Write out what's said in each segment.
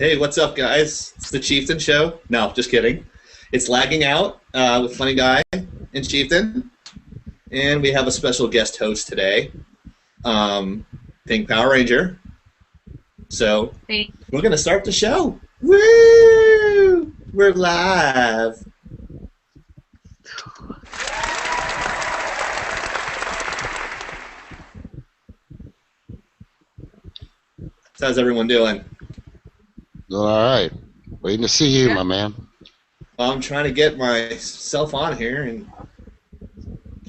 Hey, what's up, guys? It's the Chieftain Show. No, just kidding. It's Lagging Out with Phunny Guy and Cheiftain. And we have a special guest host today, Pink Power Ranger. So we're going to start the show. Woo! We're live. So how's everyone doing? All right. Waiting to see you, my man. Well, I'm trying to get myself on here and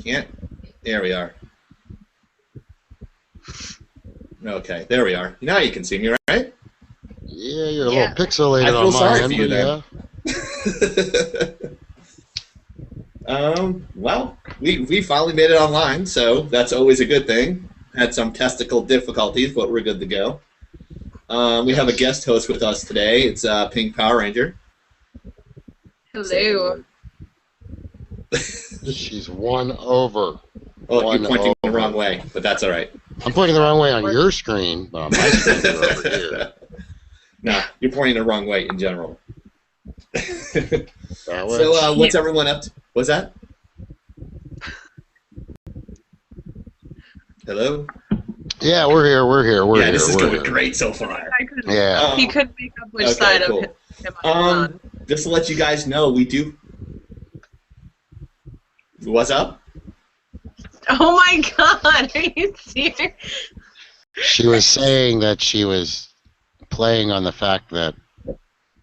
can't. There we are. Okay, there we are. Now you can see me, right? Yeah, you're a little pixelated I feel on my sorry end, for you but then. Well, we finally made it online, so that's always a good thing. Had some technical difficulties, but we're good to go. We have a guest host with us today. It's Pink Power Ranger. Hello. She's won over. Oh, you're pointing the wrong way, but that's all right. I'm pointing the wrong way on your screen, but on my screen you're over here. Nah, you're pointing the wrong way in general. So, what's everyone up to? What's that? Hello? Yeah, we're here. Yeah, this is going great so far. Yeah. He couldn't make up which side of him on. Just to let you guys know, we do. What's up? Oh my God! Are you serious? She was saying that she was playing on the fact that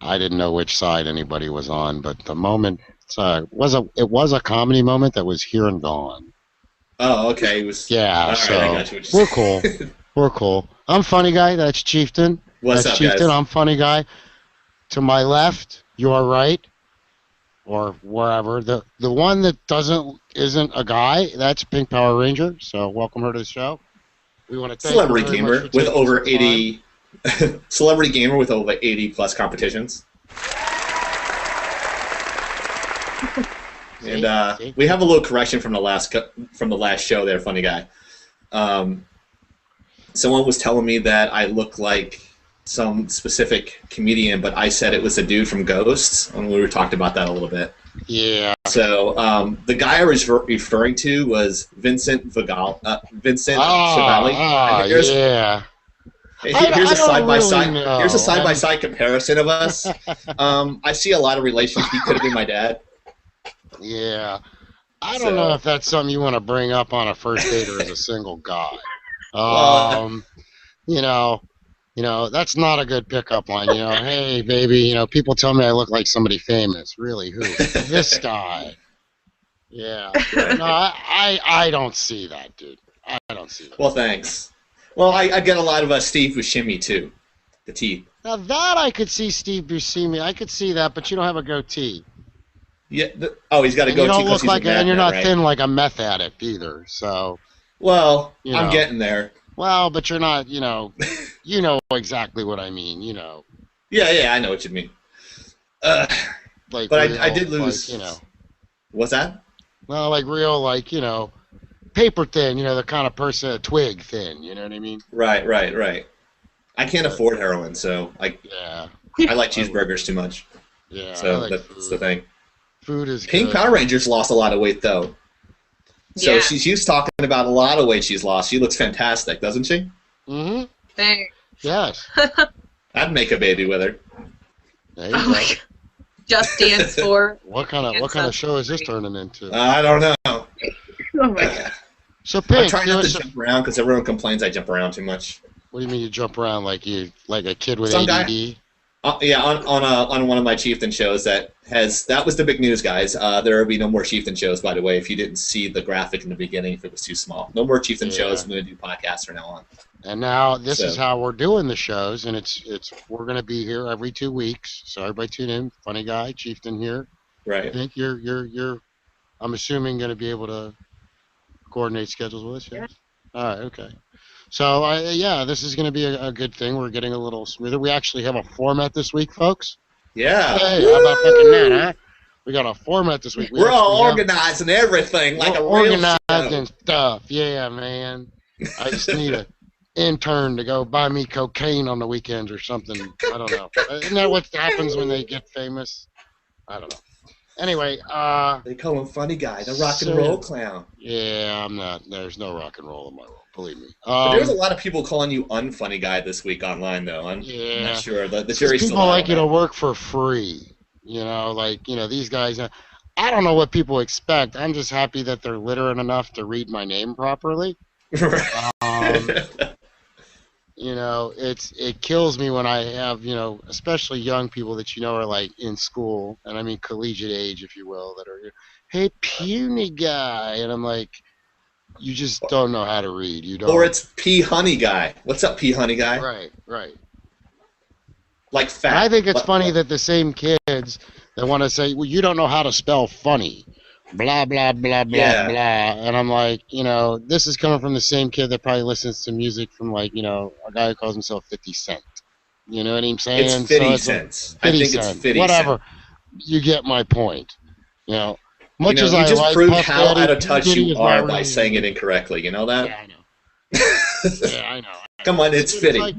I didn't know which side anybody was on, but the moment it was a comedy moment that was here and gone. Oh, okay. It was. Yeah, right, so we're cool. We're cool. I'm Phunny Guy. That's Cheiftain. What's that's up, Cheiftain. guys? I'm Phunny Guy. To my left, your right, or wherever. The one that isn't a guy. That's Pink Power Ranger. So welcome her to the show. We want to thank Celebrity gamer with over 80. Celebrity gamer with over 80 plus competitions. And we have a little correction from the last show there, Phunny Guy. Someone was telling me that I look like some specific comedian, but I said it was a dude from Ghosts, and we talked about that a little bit. Yeah. So the guy I was referring to was Vincent Chevali. Yeah. Here's a side-by-side. Here's a side-by-side comparison of us. I see a lot of relations. He could have been my dad. Yeah, I don't know if that's something you want to bring up on a first date or as a single guy. You know, that's not a good pickup line. Hey baby, people tell me I look like somebody famous. Really, who? This guy. Yeah. No, I don't see that, dude. I don't see that. Well, thanks. Well, I get a lot of Steve Buscemi too, the teeth. Now that I could see Steve Buscemi, I could see that, but you don't have a goatee. Yeah. He's got a goatee. You don't look like, and you're not right? thin like a meth addict either. So. Well, I'm getting there. Well, but you're not. You know exactly what I mean. Yeah, I know what you mean. But I did lose. What's that? Well, like real, paper thin. The kind of person, twig thin. You know what I mean? Right. I can't afford heroin, so I like cheeseburgers too much. Yeah. So that's the thing. Food is Pink good. Power Ranger's lost a lot of weight, though. So she's talking about a lot of weight she's lost. She looks fantastic, doesn't she? Mm-hmm. Thanks. Yes. I'd make a baby with her. There you go. Just Dance 4. What kind of show is this turning into? I don't know. Oh my God. So Pink, I'm trying not to jump around because everyone complains I jump around too much. What do you mean you jump around like a kid with Some ADD? Guy, on one of my Chieftain shows that was the big news, guys. There will be no more Chieftain shows, by the way. If you didn't see the graphic in the beginning, if it was too small, no more Chieftain shows. I'm going to do podcasts from now on. And now this is how we're doing the shows, and we're going to be here every 2 weeks. So everybody tune in. Phunny Guy, Chieftain here. Right. I think you're I'm assuming going to be able to coordinate schedules with us. Yes? All right. Okay. So, this is going to be a good thing. We're getting a little smoother. We actually have a format this week, folks. Yeah. Hey, how about fucking that, huh? We got a format this week. We're all organized and everything, like a real organized show. and stuff. Yeah, man. I just need intern to go buy me cocaine on the weekends or something. I don't know. Isn't that what happens when they get famous? I don't know. Anyway, They call him Funny Guy, the rock and roll clown. Yeah, I'm not. There's no rock and roll in my world. Believe me. But there was a lot of people calling you Unfunny Guy this week online, though. I'm not sure. The jury's still out. People like you to work for free. You know, like, you know, these guys. I don't know what people expect. I'm just happy that they're literate enough to read my name properly. You know, it kills me when I have, you know, especially young people that you know are like in school, and I mean collegiate age, if you will, that are, hey, puny guy, and I'm like, you just don't know how to read. You don't. Or it's Phunny Guy. What's up, Phunny Guy? Right. Like fat. And I think it's funny that the same kids that want to say, well, you don't know how to spell funny. Blah, blah, blah, blah, blah. And I'm like, you know, this is coming from the same kid that probably listens to music from, like, you know, a guy who calls himself 50 Cent. You know what I'm saying? It's 50 cents. I think it's 50 Whatever. cents. You get my point. You know, much you know, as you I just like proved Puff how Daddy, out of touch you are by really saying it incorrectly. You know that? Yeah, I know. Yeah, I know. Come on, it's fitting. Like,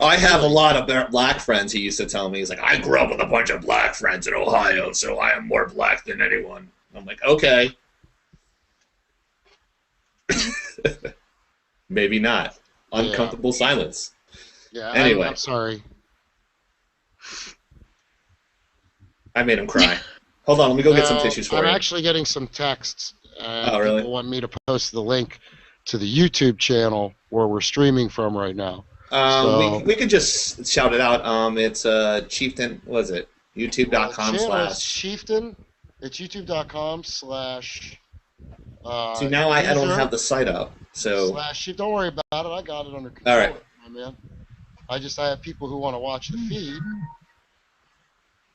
I have a lot of black friends. He used to tell me, he's like, I grew up with a bunch of black friends in Ohio, so I am more black than anyone. I'm like, okay. Maybe not. Uncomfortable silence. Yeah, anyway. I'm sorry. I made him cry. Hold on, let me go get some tissues for you. I'm actually getting some texts. Really? People want me to post the link to the YouTube channel where we're streaming from right now. We could just shout it out. It's Chieftain. What is it? YouTube.com/ Cheiftain. It's YouTube.com/ See, now I don't have the site up. So don't worry about it. I got it under control. All right. My man. I have people who want to watch the feed.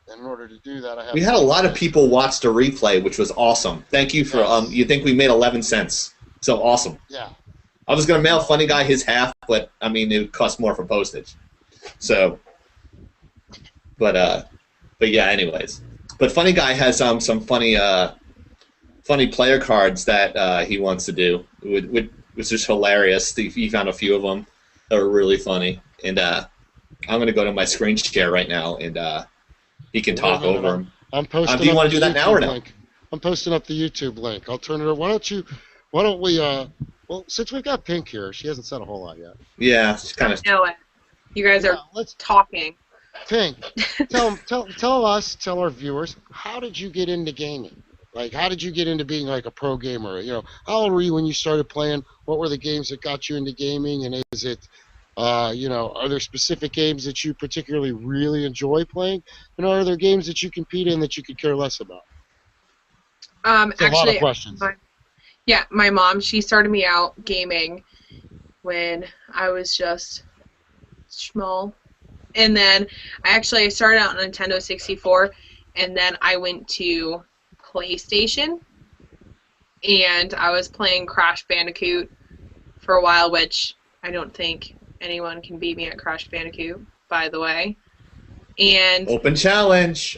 And in order to do that, we had a lot of people watch the replay, which was awesome. Thank you for you think we made 11 cents. So awesome. Yeah. I was gonna mail Funny Guy his half, but I mean it would cost more for postage. So, but yeah. Anyways, but Funny Guy has some funny player cards that he wants to do, which is hilarious. He found a few of them that were really funny, and I'm gonna go to my screen share right now, and he can talk over them. I'm posting. Do you want to do that now or no? I'm posting up the YouTube link. I'll turn it over. Why don't we well, since we've got Pink here, she hasn't said a whole lot yet. Yeah, she's kind of. I know it. You guys are talking. Pink, tell our viewers, how did you get into gaming? Like, how did you get into being like a pro gamer? You know, how old were you when you started playing? What were the games that got you into gaming? And is it, you know, are there specific games that you particularly really enjoy playing? And are there games that you compete in that you could care less about? Actually, a lot of questions. My mom, she started me out gaming when I was just small. And then I started out on Nintendo 64, and then I went to PlayStation, and I was playing Crash Bandicoot for a while, which I don't think anyone can beat me at Crash Bandicoot, by the way. And Open challenge.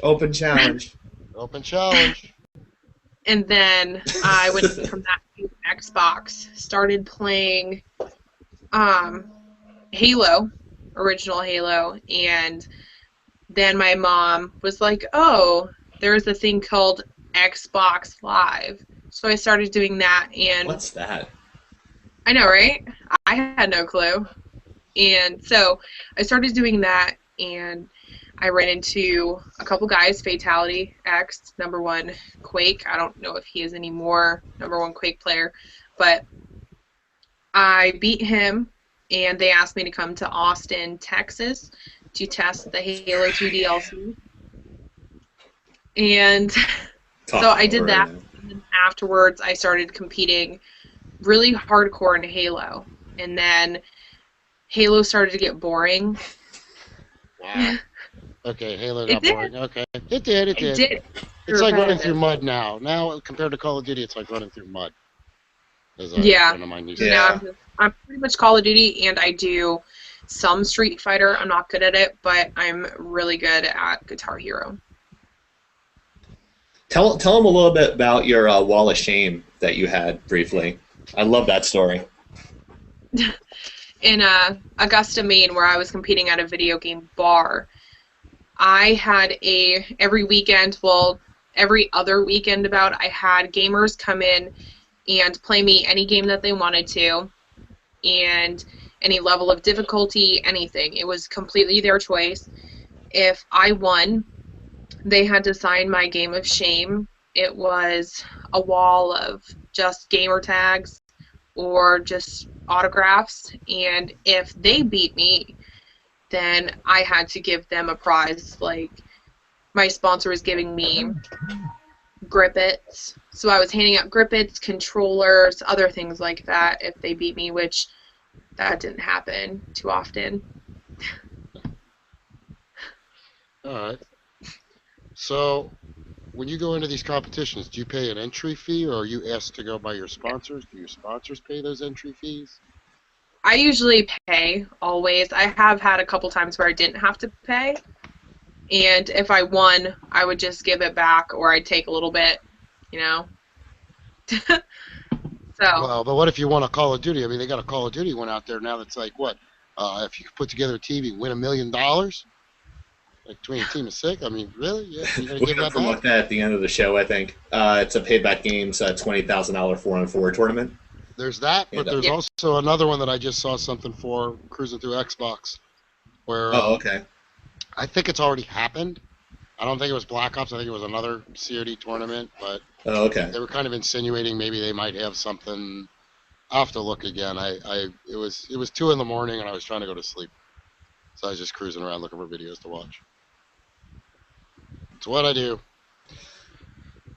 And then I went from that to Xbox, started playing Halo, original Halo, and then my mom was like, oh, there's a thing called Xbox Live. So I started doing that. And what's that? I know, right? I had no clue. And so I started doing that, and I ran into a couple guys, Fatality X, #1 Quake. I don't know if he is anymore, #1 Quake player, but I beat him, and they asked me to come to Austin, Texas to test the Halo 2 DLC. And so I did that, and then afterwards I started competing really hardcore in Halo. And then Halo started to get boring. Wow. Okay, Halo got boring. Okay. It did. It's like running through mud now. Now, compared to Call of Duty, it's like running through mud. Now I'm pretty much Call of Duty, and I do some Street Fighter. I'm not good at it, but I'm really good at Guitar Hero. Tell them a little bit about your wall of shame that you had briefly. I love that story. in Augusta, Maine, where I was competing at a video game bar, I had every weekend, well, every other weekend about, I had gamers come in and play me any game that they wanted to, and any level of difficulty, anything. It was completely their choice. If I won, they had to sign my game of shame. It was a wall of just gamer tags or just autographs, and if they beat me, then I had to give them a prize. Like, my sponsor was giving me grippets, so I was handing out grippets, controllers, other things like that if they beat me, which that didn't happen too often. All right. So, when you go into these competitions, do you pay an entry fee, or are you asked to go by your sponsors? Do your sponsors pay those entry fees? I usually pay, always. I have had a couple times where I didn't have to pay, and if I won, I would just give it back, or I'd take a little bit, you know? So. Well, but what if you won a Call of Duty? I mean, they got a Call of Duty one out there now that's like, what? If you could put together a TV, win $1 million? Like between a team of 6? I mean, really? Yeah, you're going to give that back? That at the end of the show, I think. It's a Payback Games $20,000 4-on-4 tournament. There's that, but there's also another one that I just saw something for cruising through Xbox. Where, okay. I think it's already happened. I don't think it was Black Ops. I think it was another COD tournament, but they were kind of insinuating maybe they might have something. I'll have to look again. It was 2 in the morning and I was trying to go to sleep, so I was just cruising around looking for videos to watch. It's what I do.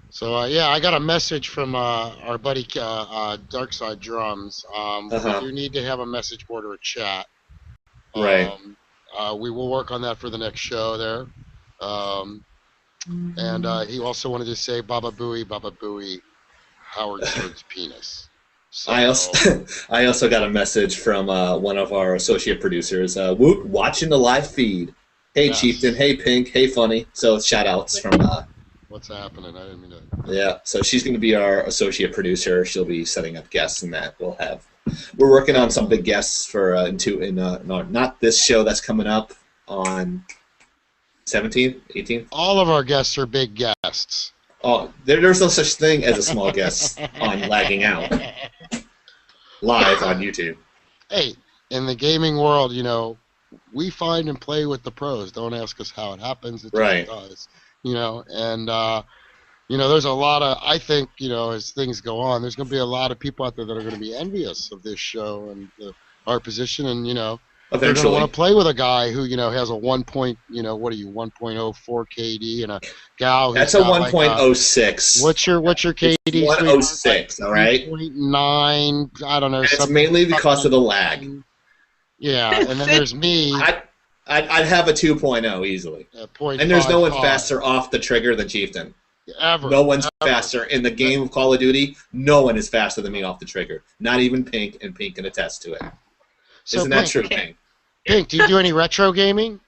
So I got a message from our buddy Darkside Drums. We do need to have a message board or a chat. Right. We will work on that for the next show there. And he also wanted to say Baba Booey, Howard Stern's penis. So, I also got a message from one of our associate producers, Woot, watching the live feed. Hey, yes. Chieftain, hey, Pink, hey, Funny. So shout outs from... What's happening? I didn't mean to... Yeah, so she's going to be our associate producer. She'll be setting up guests and that. We're working on some big guests for not this show that's coming up on 17th, 18th. All of our guests are big guests. Oh, there's no such thing as a small guest on Lagging Out live on YouTube. Hey, in the gaming world, we find and play with the pros. Don't ask us how it happens. It just does. And there's a lot of, I think, as things go on, there's going to be a lot of people out there that are going to be envious of this show and our position, and they're going to want to play with a guy who has a 1.04 KD and a gal who's that's a 1.06. What's your KD? 106. All right. 0.9. I don't know. And it's mainly because of the lag. Yeah, and then there's me. I'd have a 2.0 easily. And there's no one faster off the trigger than Cheiftain. Ever. No one's faster. In the game of Call of Duty, no one is faster than me off the trigger. Not even Pink, and Pink can attest to it. Isn't that true, Pink? Pink, do you do any retro gaming?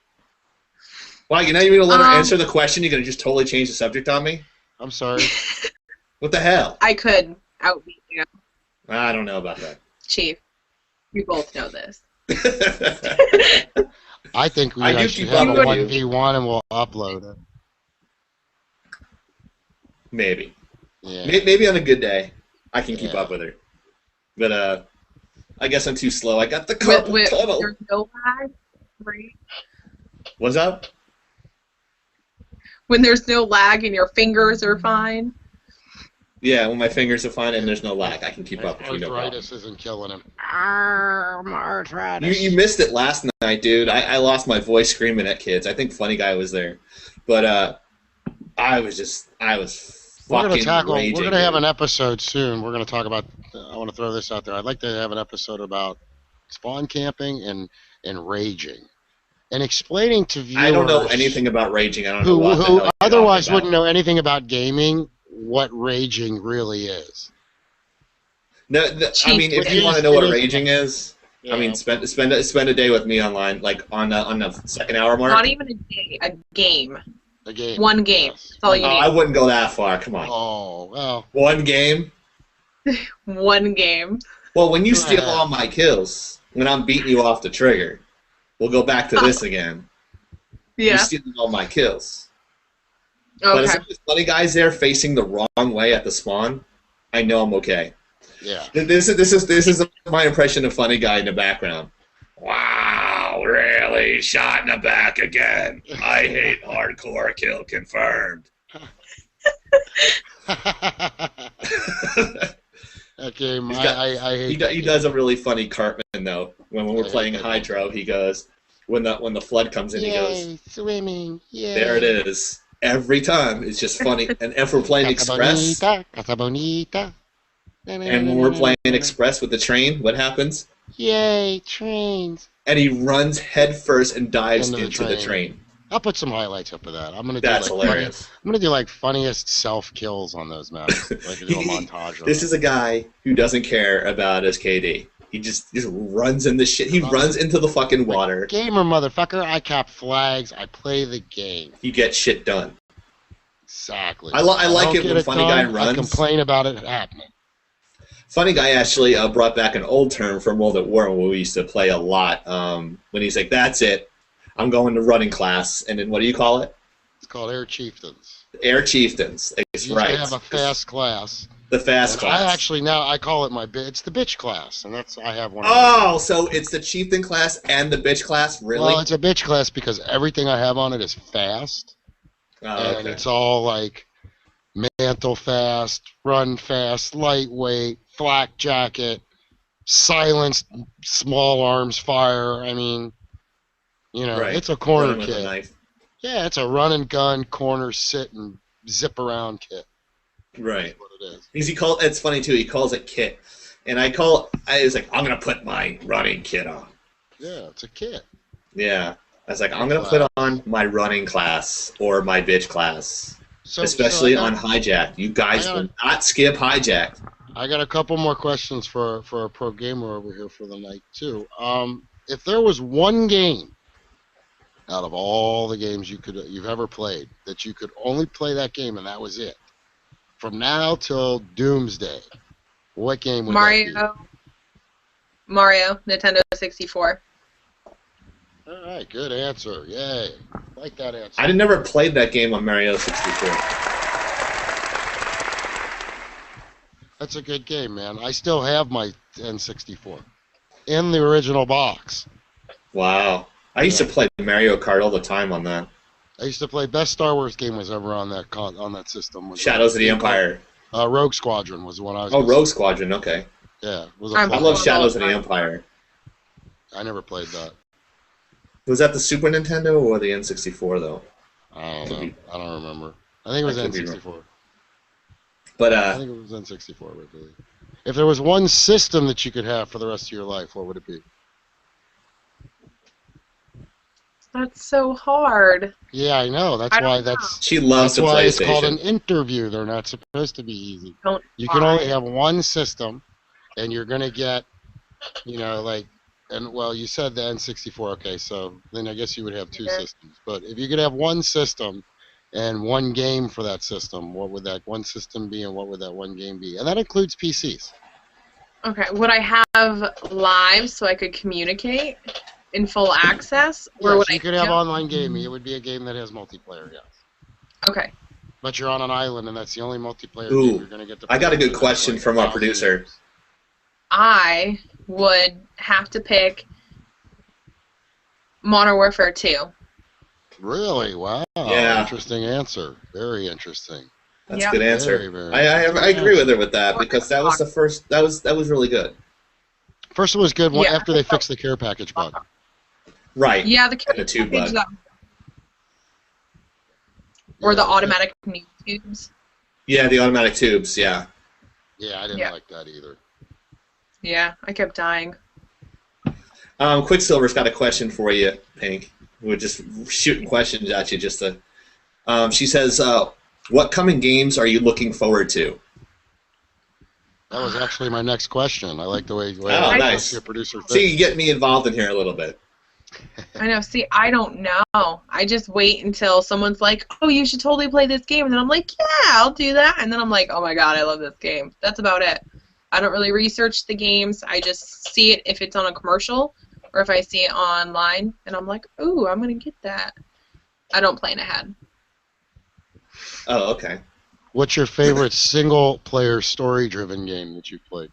Well, you're not even going to let her answer the question? You're going to just totally change the subject on me? I'm sorry. What the hell? I could outbeat you. I don't know about that. Chief, we both know this. I think we should have a 1v1 and we'll upload it. Maybe. Yeah. Maybe on a good day I can keep up with her. But I guess I'm too slow. I got the carpal tunnel. There's no lag, right? What's up? When there's no lag and your fingers are fine. Yeah, when my fingers are fine and there's no lag, I can keep up with you. Arthritis isn't killing him. Arthritis. You missed it last night, dude. I lost my voice screaming at kids. I think Funny Guy was there, but I was fucking raging. We're gonna have an episode soon. We're gonna talk about. I want to throw this out there. I'd like to have an episode about spawn camping and raging, and explaining to viewers. I don't know anything about raging. I don't know what who otherwise wouldn't know anything about gaming. What raging really is. No, I mean, if you want to know what raging is, I mean, spend a day with me online, like on the second hour mark. Not even a day, a game. A game. One game. That's all you need. I wouldn't go that far. Come on. Oh well. One game. One game. Well, when you steal all my kills, when I'm beating you off the trigger, we'll go back to this again. Yeah. You're stealing all my kills. Okay. But as long as Funny Guy's there facing the wrong way at the spawn, I know I'm okay. Yeah. This is my impression of Funny Guy in the background. Wow, really? Shot in the back again. I hate hardcore kill confirmed. That game, I hate he does a really funny Cartman though. When we're playing Hydro, he goes when the flood comes in, he goes swimming. Yay. There it is. Every time it's just funny. And if we're playing Express, Casa bonita. And when we're playing Express with the train, what happens? Yay, trains. And he runs head first and dives into the train. I'll put some highlights up of that. I'm gonna do That's hilarious. I'm gonna do like funniest self kills on those maps. Like do a montage of This is a guy who doesn't care about his KD. He just runs in the shit. He runs into the fucking water. Gamer motherfucker, I cap flags, I play the game. You get shit done. Exactly. I like it when Funny Guy runs. I complain about it happening. Funny Guy actually brought back an old term from World at War when we used to play a lot. When he's like, "That's it, I'm going to running class," and then what do you call it? It's called Air Chieftains. Air Chieftains. It's you right. You have a fast class. The fast class. I actually now I call it it's the bitch class, and I have one. Oh, so it's the Chieftain class and the bitch class, really? Well, it's a bitch class because everything I have on it is fast, and it's all like mantle fast, run fast, lightweight, flak jacket, silenced, small arms fire. I mean, it's a corner kit. Yeah, it's a run and gun, corner sit and zip around kit. Right. That's what it is. Because it's funny too. He calls it kit, and I was like, I'm gonna put my running kit on. Yeah, it's a kit. Yeah, I was like, I'm gonna put on my running class or my bitch class, especially on hijack. You guys will not skip hijack. I got a couple more questions for a pro gamer over here for the night too. If there was one game out of all the games you've ever played that you could only play that game and that was it, from now till doomsday, what game would that be? Mario, Nintendo 64. All right, good answer. Yay. I like that answer. I never played that game on Mario 64. That's a good game, man. I still have my N64 in the original box. Wow. I used to play Mario Kart all the time on that. I used to play best Star Wars game was ever on that system. Shadows of the Empire. Rogue Squadron was the one I was. Oh, Rogue Squadron. Okay. Yeah. I love Shadows of the Empire. I never played that. Was that the Super Nintendo or the N64 though? I don't know. I don't remember. I think it was N64. But I think it was N64, I believe. If there was one system that you could have for the rest of your life, what would it be? That's so hard. Yeah, I know. That's why she loves that's the why PlayStation. It's called an interview. They're not supposed to be easy. You can only have one system, and you're gonna get, you said the N64. Okay, so then I guess you would have two systems. But if you could have one system and one game for that system, what would that one system be, and what would that one game be? And that includes PCs. Okay, would I have live so I could communicate in full access? Or would you could have online gaming. It would be a game that has multiplayer, yes. Okay. But you're on an island, and that's the only multiplayer game you're going to get to play. I got a good question from our producer. I would have to pick Modern Warfare 2. Really? Wow. Yeah. Interesting answer. Very interesting. That's a good answer. Very, very I agree with her with that because that was the first. That was really good. First one was good after they fixed the care package bug. Right. Yeah, the care tube package bug. Or the automatic new tubes. Yeah, the automatic tubes. Yeah. Yeah, I didn't like that either. Yeah, I kept dying. Quicksilver's got a question for you, Pink. We're just shooting questions at you just to. She says, "What coming games are you looking forward to?" That was actually my next question. I like the way nice. Your producer thinks. See, you get me involved in here a little bit. I know. See, I don't know. I just wait until someone's like, "Oh, you should totally play this game," and then I'm like, "Yeah, I'll do that," and then I'm like, "Oh my god, I love this game." That's about it. I don't really research the games. I just see it if it's on a commercial or if I see it online, and I'm like, ooh, I'm going to get that. I don't plan ahead. Oh, okay. What's your favorite single-player story-driven game that you've played?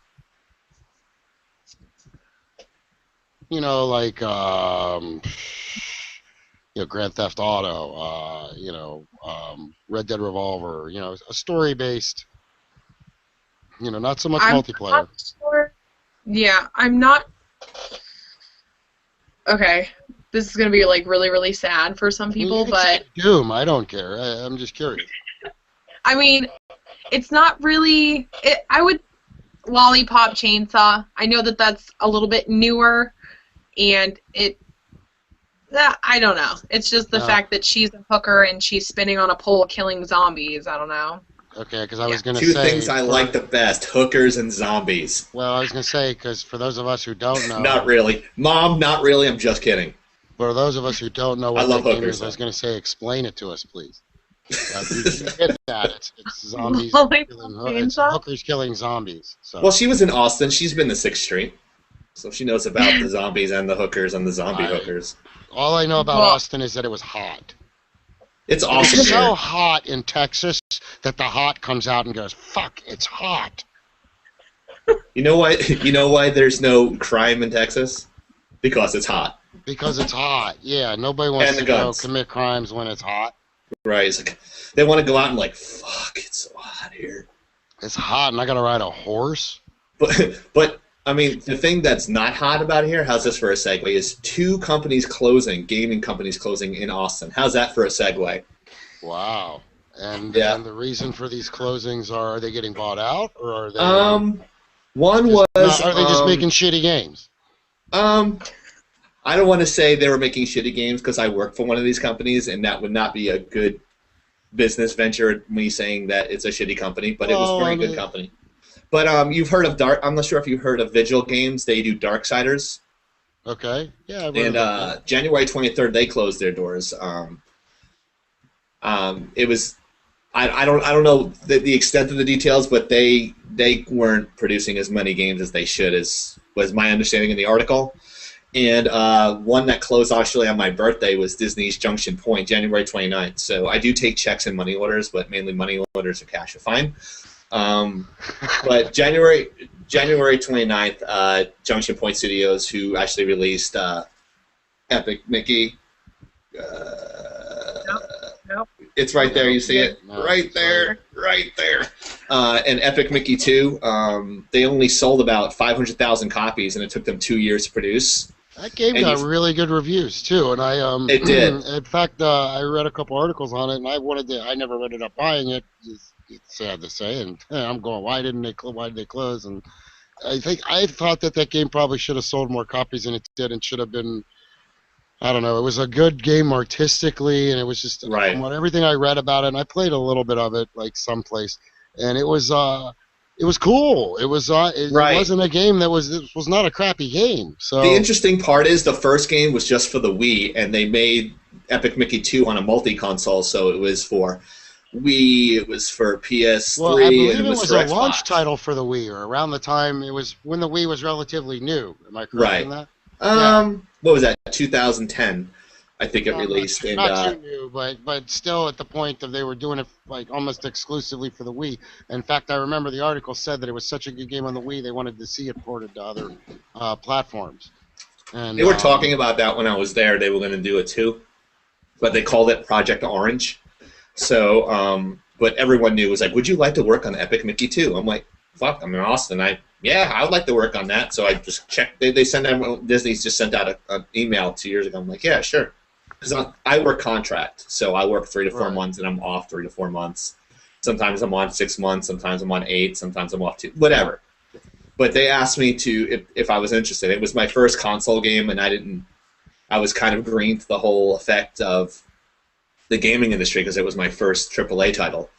You know, like Grand Theft Auto, Red Dead Revolver, a story-based, not so much multiplayer. Not sure. Yeah, I'm not. Okay, this is gonna be like really, really sad for some people, but Doom, I don't care. I'm just curious. I mean, it's not really. I would Lollipop Chainsaw. I know that that's a little bit newer, and I don't know. It's just the fact that she's a hooker and she's spinning on a pole killing zombies. I don't know. Okay, because I was going to say... Two things I like the best, hookers and zombies. Well, I was going to say, because for those of us who don't know... Not really. Mom, not really. I'm just kidding. For those of us who don't know what that game is, I was going to say, explain it to us, please. You get that. It's zombies it's hookers killing zombies. So. Well, she was in Austin. She's been to 6th Street. So she knows about the zombies and the hookers and the zombie hookers. All I know about Austin is that it was hot. It's awesome. It's so hot in Texas that the hot comes out and goes, fuck, it's hot. You know why? You know why there's no crime in Texas? Because it's hot. Because it's hot. Yeah, nobody wants to go commit crimes when it's hot. Right. It's like, they want to go out and like, fuck, it's so hot here. It's hot, and I got to ride a horse. But I mean, the thing that's not hot about here, how's this for a segue, is 2 companies closing, gaming companies closing in Austin. How's that for a segue? Wow. And the reason for these closings are they getting bought out, or are they... one was... are they just making shitty games? I don't want to say they were making shitty games because I work for one of these companies, and that would not be a good business venture, me saying that it's a shitty company, but it was a very good company. But you've heard of I'm not sure if you've heard of Vigil Games. They do Darksiders. Okay. Yeah. And January 23rd, they closed their doors. It was I don't know the extent of the details, but they weren't producing as many games as they should, as was my understanding in the article. And one that closed actually on my birthday was Disney's Junction Point, January 29th. So I do take checks and money orders, but mainly money orders or cash are fine. But January 29th, Junction Point Studios, who actually released Epic Mickey. Nope. It's right there. You see it? No, right there. And Epic Mickey 2, they only sold about 500,000 copies, and it took them 2 years to produce. That game got really good reviews too, and it did. In fact, I read a couple articles on it, and I never ended up buying it. It's sad to say, and I'm going, why did they close? And I thought that game probably should have sold more copies than it did, and should have been. I don't know. It was a good game artistically, and it was just right. From everything I read about it. And I played a little bit of it, like someplace, and it was cool. It wasn't a game it was not a crappy game. So the interesting part is the first game was just for the Wii, and they made Epic Mickey 2 on a multi-console, so it was for Wii, it was for PS3, well, I believe and it was for a Xbox. launch title for the Wii, or around the time it was when the Wii was relatively new. Am I correct in that? What was that? 2010, I think it released. Not too new, but still at the point of they were doing it like almost exclusively for the Wii. In fact, I remember the article said that it was such a good game on the Wii, they wanted to see it ported to other platforms. And they were talking about that when I was there. They were going to do it too, but they called it Project Orange. So, but everyone knew, it was like, would you like to work on Epic Mickey 2? I'm like, fuck, I'm in Austin. I would like to work on that. So I just checked. They sent out, Disney's just sent out an email 2 years ago. I'm like, yeah, sure. Because I work contract. So I work 3 to 4 months, and I'm off 3 to 4 months. Sometimes I'm on 6 months. Sometimes I'm on 8. Sometimes I'm off 2. Whatever. But they asked me if I was interested. It was my first console game, and I was kind of green to the whole effect of the gaming industry because it was my first AAA title.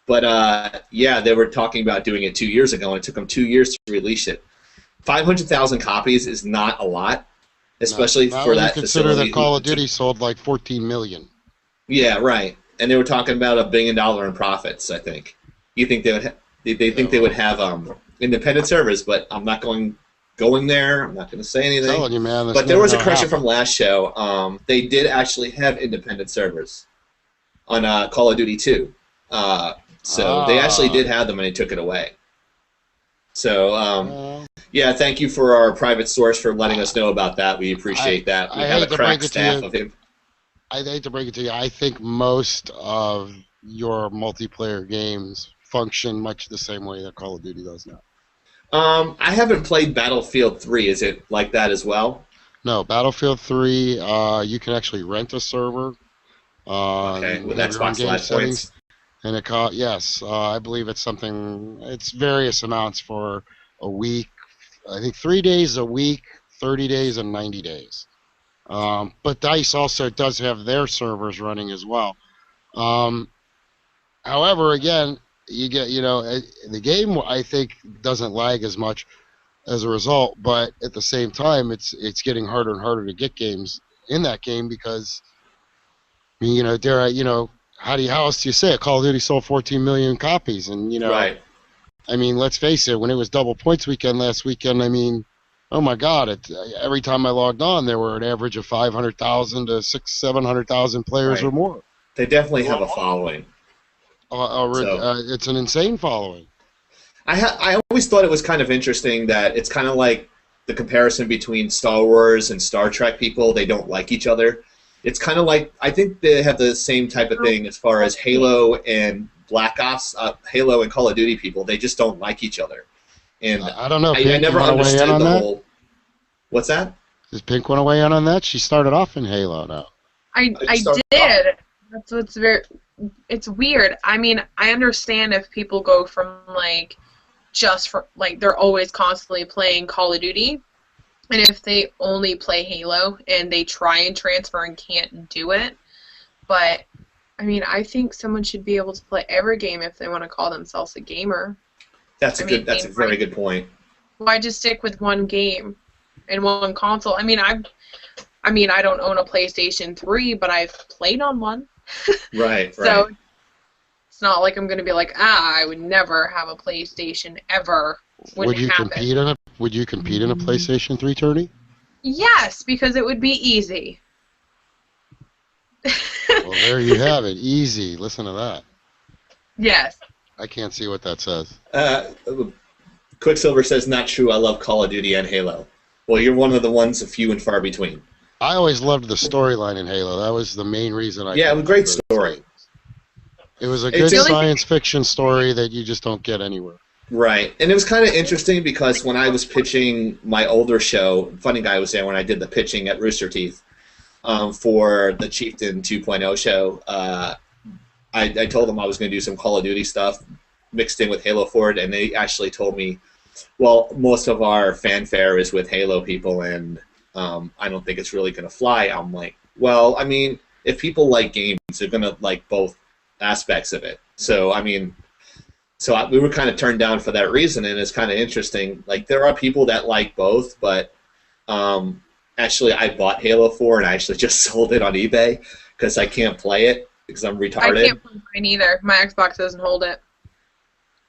But, they were talking about doing it 2 years ago, and it took them 2 years to release it. 500,000 copies is not a lot, especially for that consider facility. that Call of Duty sold like 14 million. Yeah, right. And they were talking about $1 billion in profits, I think. You think they would they would have independent servers, but I'm not going there. I'm not going to say anything. Telling you, man, but there was a correction from last show. They did actually have independent servers on Call of Duty 2. So they actually did have them, and they took it away. So, yeah, thank you for our private source for letting us know about that. We appreciate that. We have a crack staff of him. I hate to break it to you. I think most of your multiplayer games function much the same way that Call of Duty does now. I haven't played Battlefield 3. Is it like that as well? No, Battlefield 3, you can actually rent a server. Okay, with Xbox Live points. And it yes, I believe it's something. It's various amounts for a week. I think 3 days a week, 30 days, and 90 days. But DICE also does have their servers running as well. However, again, you get the game I think doesn't lag as much as a result, but at the same time, it's getting harder and harder to get games in that game because how else do you say it? Call of Duty sold 14 million copies, and right. I mean, let's face it. When it was double points weekend last weekend, I mean, oh my God! Every time I logged on, there were an average of 500,000 to 600,000-700,000 players or more. They definitely have a following. It's an insane following. I always thought it was kind of interesting that it's kind of like the comparison between Star Wars and Star Trek people. They don't like each other. It's kind of like, I think they have the same type of thing as far as Halo and Black Ops, Halo and Call of Duty people. They just don't like each other. And I don't know. I never understood the whole. What's that? Does Pink want to weigh in on that? She started off in Halo now. I did. That's what's it's weird. I mean, I understand if people go from they're always constantly playing Call of Duty, and if they only play Halo and they try and transfer and can't do it. But I mean, I think someone should be able to play every game if they want to call themselves a gamer. That's a very good point. Why just stick with one game and one console? I mean, I don't own a PlayStation 3, but I've played on one. Right. So it's not like I'm going to be like, I would never have a PlayStation ever. Would you compete in a PlayStation 3 tourney? Yes, because it would be easy. Well, there you have it. Easy. Listen to that. Yes. I can't see what that says. Quicksilver says, not true. I love Call of Duty and Halo. Well, you're one of the ones few and far between. I always loved the storyline in Halo. That was the main reason I... Yeah, it was a great story. It was a good science fiction story that you just don't get anywhere. Right. And it was kind of interesting because when I was pitching my older show, Phunny Guy was there when I did the pitching at Rooster Teeth for the Chieftain 2.0 show. I told them I was going to do some Call of Duty stuff mixed in with Halo for it, and they actually told me, well, most of our fanfare is with Halo people, and I don't think it's really going to fly. I'm like, well, I mean, if people like games, they're going to like both aspects of it. So, I mean, we were kind of turned down for that reason, and it's kind of interesting. Like, there are people that like both, but actually I bought Halo 4, and I actually just sold it on eBay because I can't play it because I'm retarded. I can't play mine either. My Xbox doesn't hold it.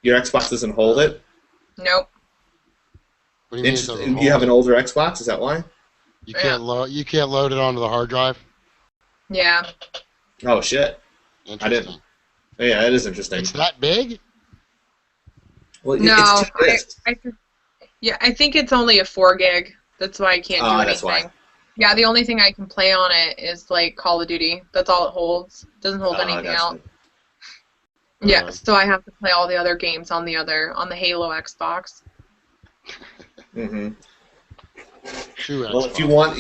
Your Xbox doesn't hold it? Nope. What do you mean you have an older Xbox? Is that why? You can't load it onto the hard drive? Yeah. Oh, shit. Interesting. I didn't. Yeah, that is interesting. It's that big? Well, no, I think it's only a 4 gig. That's why I can't do anything. That's why. Yeah, the only thing I can play on it is like Call of Duty. That's all it holds. It doesn't hold anything else. Yeah, so I have to play all the other games on the Halo Xbox. Mm-hmm. Well, if you want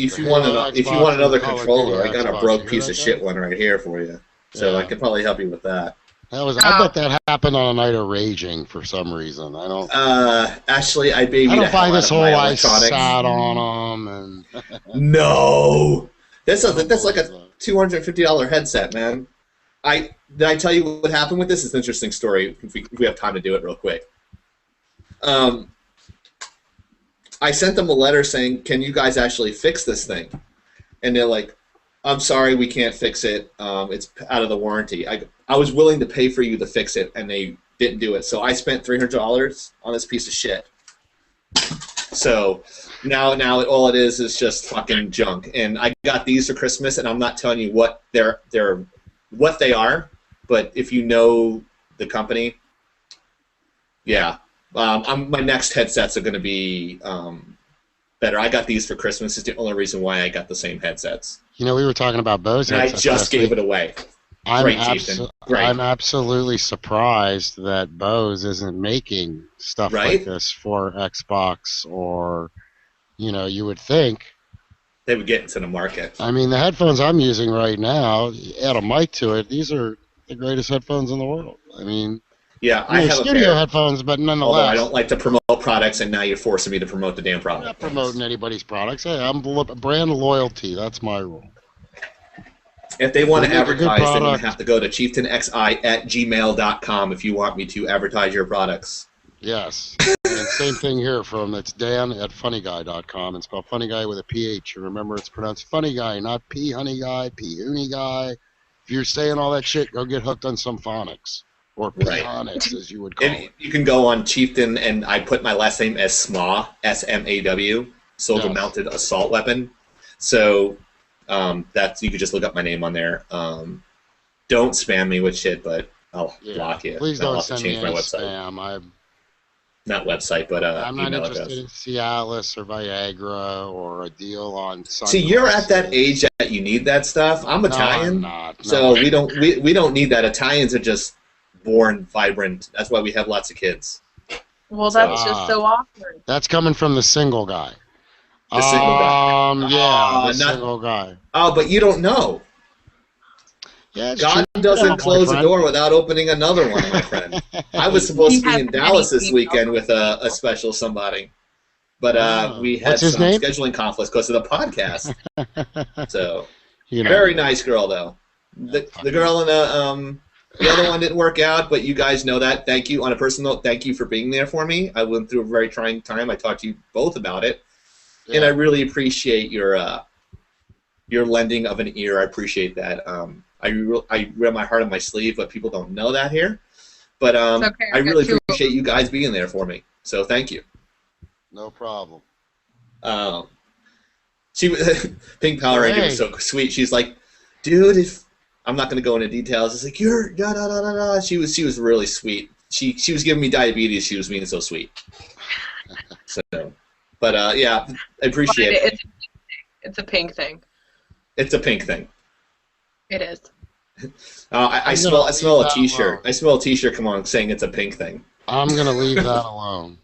another controller, I got a broke piece of shit one right here for you. So I could probably help you with that. I bet that happened on a night of raging for some reason. I don't. Actually, I don't buy this whole I sat on them and. No, that's like a $250 headset, man. Did I tell you what happened with this? It's an interesting story. If we have time to do it real quick. I sent them a letter saying, "Can you guys actually fix this thing?" And they're like, "I'm sorry, we can't fix it. It's out of the warranty." I was willing to pay for you to fix it, and they didn't do it. So I spent $300 on this piece of shit. So now all it is just fucking junk. And I got these for Christmas, and I'm not telling you what they are, but if you know the company, yeah. My next headsets are going to be better. I got these for Christmas. It's the only reason why I got the same headsets. You know, we were talking about Bose and I headsets. just gave it away. I'm absolutely surprised that Bose isn't making stuff like this for Xbox, or, you know, you would think they would get into the market. I mean, the headphones I'm using right now, add a mic to it, these are the greatest headphones in the world. I mean, yeah, I have studio headphones, but nonetheless. Although I don't like to promote products, and now you're forcing me to promote the damn product. I'm not promoting anybody's products. Hey, I'm brand loyalty. That's my rule. If they want to advertise, then you have to go to chieftainxi@gmail.com if you want me to advertise your products. Yes. And same thing here it's Dan@phunnyguy.com, and spell Funny Guy with a PH. And remember, it's pronounced Funny Guy, not PhunnyGuy, PhunnyGuy. If you're saying all that shit, go get hooked on some phonics. Or phonics, as you would call it. You can go on Chieftain, and I put my last name as SMA, S-M-A-W, soldier-mounted assault weapon. So that's, you could just look up my name on there. Don't spam me with shit, but I'll block you. Please don't send me any spam. Not website, but I'm not interested in Cialis or Viagra or a deal on sunglasses. See, you're at that age that you need that stuff. I'm Italian, so we don't need that. Italians are just born vibrant. That's why we have lots of kids. Well, that's just so awkward. That's coming from the single guy. The single guy. Yeah, single guy. Oh, but you don't know. Yeah, God doesn't close the door without opening another one, my friend. I was supposed to be in Dallas this weekend with a special somebody, but we had some scheduling conflicts because of the podcast. So, very nice girl, though. The girl in the other one didn't work out, but you guys know that. Thank you. On a personal note, thank you for being there for me. I went through a very trying time. I talked to you both about it, and I really appreciate your lending of an ear. I appreciate that. I wear my heart on my sleeve, but people don't know that here. But I really appreciate you guys being there for me. So thank you. No problem. Pink Power Ranger was so sweet. She's like, dude, if I'm not going to go into details, it's like you're da da da da da. She was really sweet. She was giving me diabetes. She was being so sweet. So, but yeah, I appreciate it. It's a pink thing. It's a pink thing. It is. I smell a T-shirt. I smell a T-shirt. Come on, saying it's a pink thing. I'm gonna leave that alone.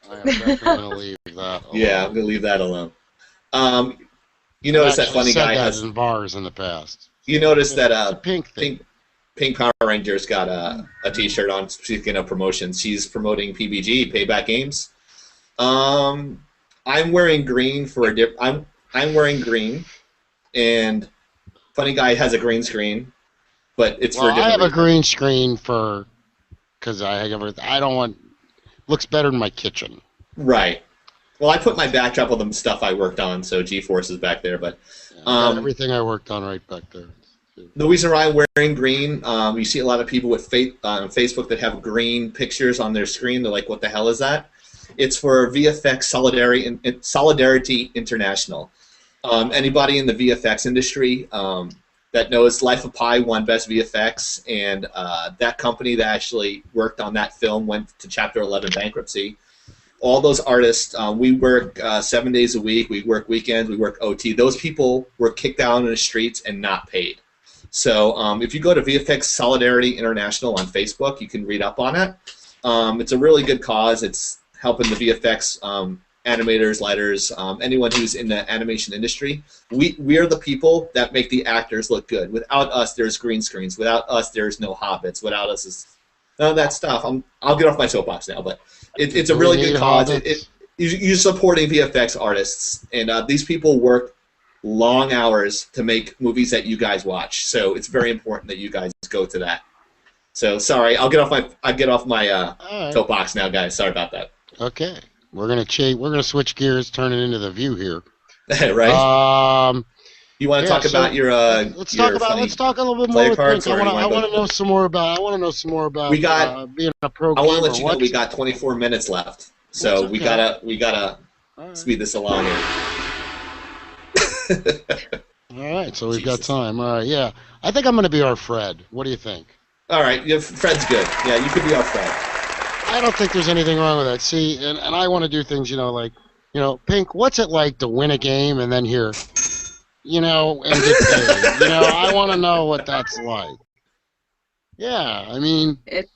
I am definitely gonna leave that alone. Yeah, I'm gonna leave that alone. You notice that Funny Guy has in bars in the past. You notice that pink thing. Pink Power Rangers got a T-shirt on. Speaking of promotions, she's promoting PBG Payback Games. I'm wearing green for a dip. I'm wearing green, and Funny Guy has a green screen, but it's for a different I have reason. a green screen because I don't want. Looks better in my kitchen. Right. Well, I put my backdrop of the stuff I worked on, so G-Force is back there, but everything I worked on right back there. The reason why I'm wearing green, you see a lot of people with on Facebook that have green pictures on their screen. They're like, "What the hell is that?" It's for VFX Solidarity International. Anybody in the VFX industry that knows Life of Pi won Best VFX, and that company that actually worked on that film went to Chapter 11 bankruptcy. All those artists, we work 7 days a week. We work weekends. We work OT. Those people were kicked out in the streets and not paid. So if you go to VFX Solidarity International on Facebook, you can read up on it. It's a really good cause. It's helping the VFX animators, lighters, anyone who's in the animation industry. We are the people that make the actors look good. Without us, there's green screens. Without us, there's no Hobbits. Without us, is none of that stuff. I'll get off my soapbox now, but it's a really good cause. You're supporting VFX artists, and these people work long hours to make movies that you guys watch. So it's very important that you guys go to that. So sorry, I'll get off my soapbox now, guys. Sorry about that. Okay. We're gonna switch gears, turn it into the View here. Right. You want to talk about your let's talk a little bit more player with cards, Pink. or I want to know some more about. We got. being a pro I want to gamer. let you know we got 24 minutes left, so That's we okay. gotta All right. speed this along here. All right, so we've got Jesus. time. All right, yeah. I think I'm going to be our Fred. What do you think? All right, Fred's good. Yeah, you could be our Fred. I don't think there's anything wrong with that. See, and I want to do things, Pink, what's it like to win a game and then and get paid? I want to know what that's like. Yeah, I mean, It's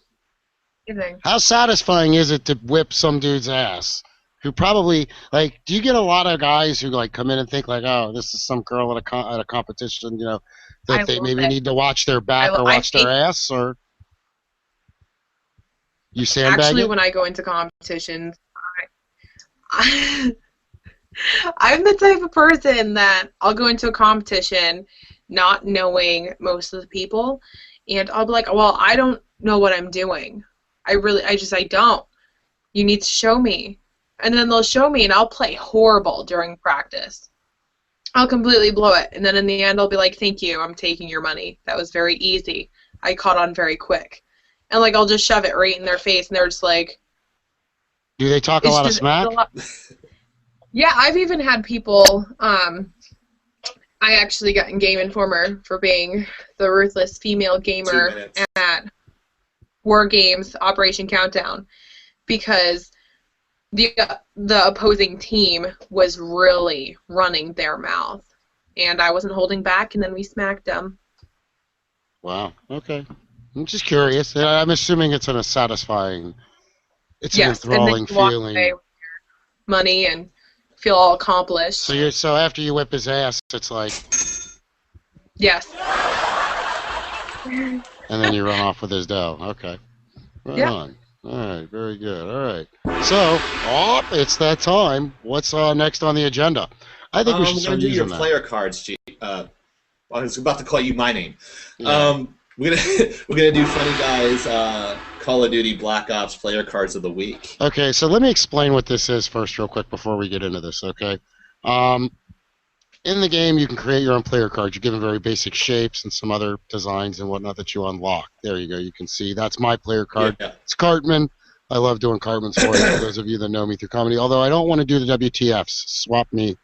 amazing. how satisfying is it to whip some dude's ass? Who probably, do you get a lot of guys who, come in and think, oh, this is some girl at a competition, that I they love maybe it. need to watch their back or I watch their think- ass, or you sandbag Actually, it? when I go into competitions, I'm the type of person that I'll go into a competition not knowing most of the people, and I'll be like, well, I don't know what I'm doing. I don't. You need to show me. And then they'll show me, and I'll play horrible during practice. I'll completely blow it, and then in the end, I'll be like, thank you, I'm taking your money. That was very easy. I caught on very quick. And, I'll just shove it right in their face, and they're just like... Do they talk a lot of smack? Yeah, I've even had people... I actually got in Game Informer for being the ruthless female 2 gamer minutes. at War Games Operation Countdown, because the opposing team was really running their mouth, and I wasn't holding back, and then we smacked them. Wow. Okay. I'm just curious. I'm assuming it's an satisfying, it's an Yes, and then enthralling you walk feeling. away with your money and feel all accomplished. So after you whip his ass, it's like, Yes. and then you run off with his dough. Okay. Right Yeah. on. All right. Very good. All right. So, it's that time. What's next on the agenda? I think we should We're start gonna do your using that. player cards, G. I was about to call you my name. Yeah. We're gonna do Funny Guy's Call of Duty Black Ops player cards of the week. Okay, so let me explain what this is first real quick before we get into this, okay? In the game, you can create your own player cards. You're given very basic shapes and some other designs and whatnot that you unlock. There you go. You can see that's my player card. Yeah. It's Cartman. I love doing Cartman's for you, for those of you that know me through comedy, although I don't want to do the WTFs. Swap me.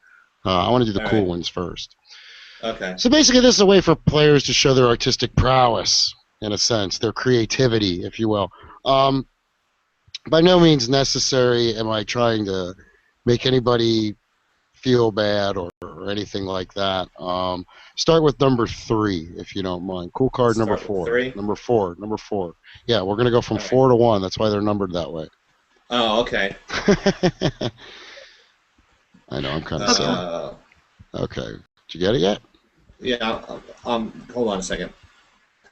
I want to do the All cool right. ones first. Okay. So basically, this is a way for players to show their artistic prowess, in a sense, their creativity, if you will. By no means necessary am I trying to make anybody feel bad or anything like that. Start with number 3, if you don't mind. Cool card number Start with 4. 3? Number 4. Yeah, we're going to go from All right. 4 to 1. That's why they're numbered that way. Oh, okay. I know, I'm kind of silly. Okay. Did you get it yet? Yeah. Hold on a second.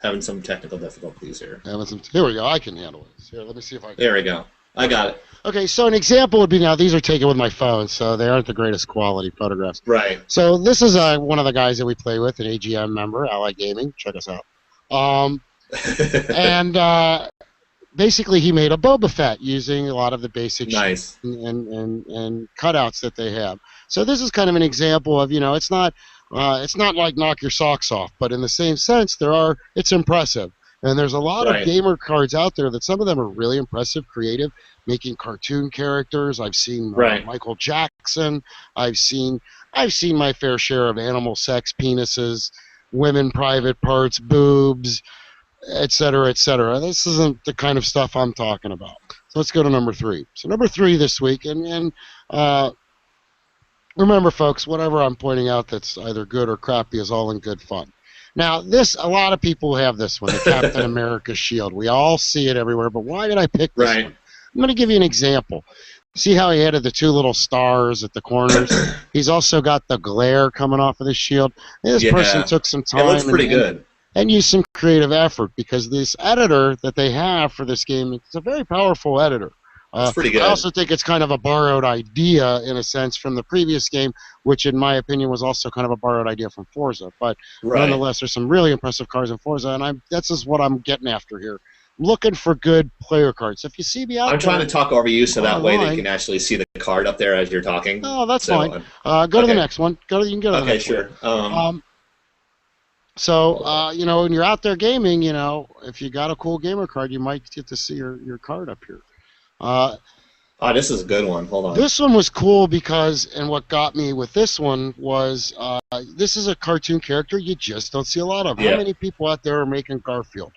Having some technical difficulties here. Here we go. I can handle it. Here, let me see if I can. There we go. I got it. Okay, so an example would be, now these are taken with my phone, so they aren't the greatest quality photographs. Right. So this is one of the guys that we play with, an AGM member, Ally Gaming. Check us out. And basically he made a Boba Fett using a lot of the basic Nice. and cutouts that they have. So this is kind of an example of, it's not like knock your socks off, but in the same sense, it's impressive. And there's a lot Right. of gamer cards out there that some of them are really impressive, creative, making cartoon characters. I've seen Right. Michael Jackson. I've seen my fair share of animal sex, penises, women private parts, boobs, et cetera, et cetera. This isn't the kind of stuff I'm talking about. So let's go to number 3. So number 3 this week, and remember, folks, whatever I'm pointing out that's either good or crappy is all in good fun. Now, a lot of people have this one, the Captain America shield. We all see it everywhere, but why did I pick this Right. one? I'm going to give you an example. See how he added the 2 little stars at the corners? He's also got the glare coming off of the shield. This Yeah. person took some time It looks pretty good. and used some creative effort, because this editor that they have for this game, it's a very powerful editor. It's pretty good. I also think it's kind of a borrowed idea, in a sense, from the previous game, which in my opinion was also kind of a borrowed idea from Forza. But Right. nonetheless, there's some really impressive cars in Forza, and that's just what I'm getting after here. looking for good player cards. If you see me out I'm trying to talk over you so that way they online. can actually see the card up there as you're talking. Oh, that's So, fine. Go to the next one. You can go to the Okay, next sure. one. So, when you're out there gaming, if you got a cool gamer card, you might get to see your card up here. This is a good one. Hold on. This one was cool because, and what got me with this one was, this is a cartoon character you just don't see a lot of. Yeah. How many people out there are making Garfield?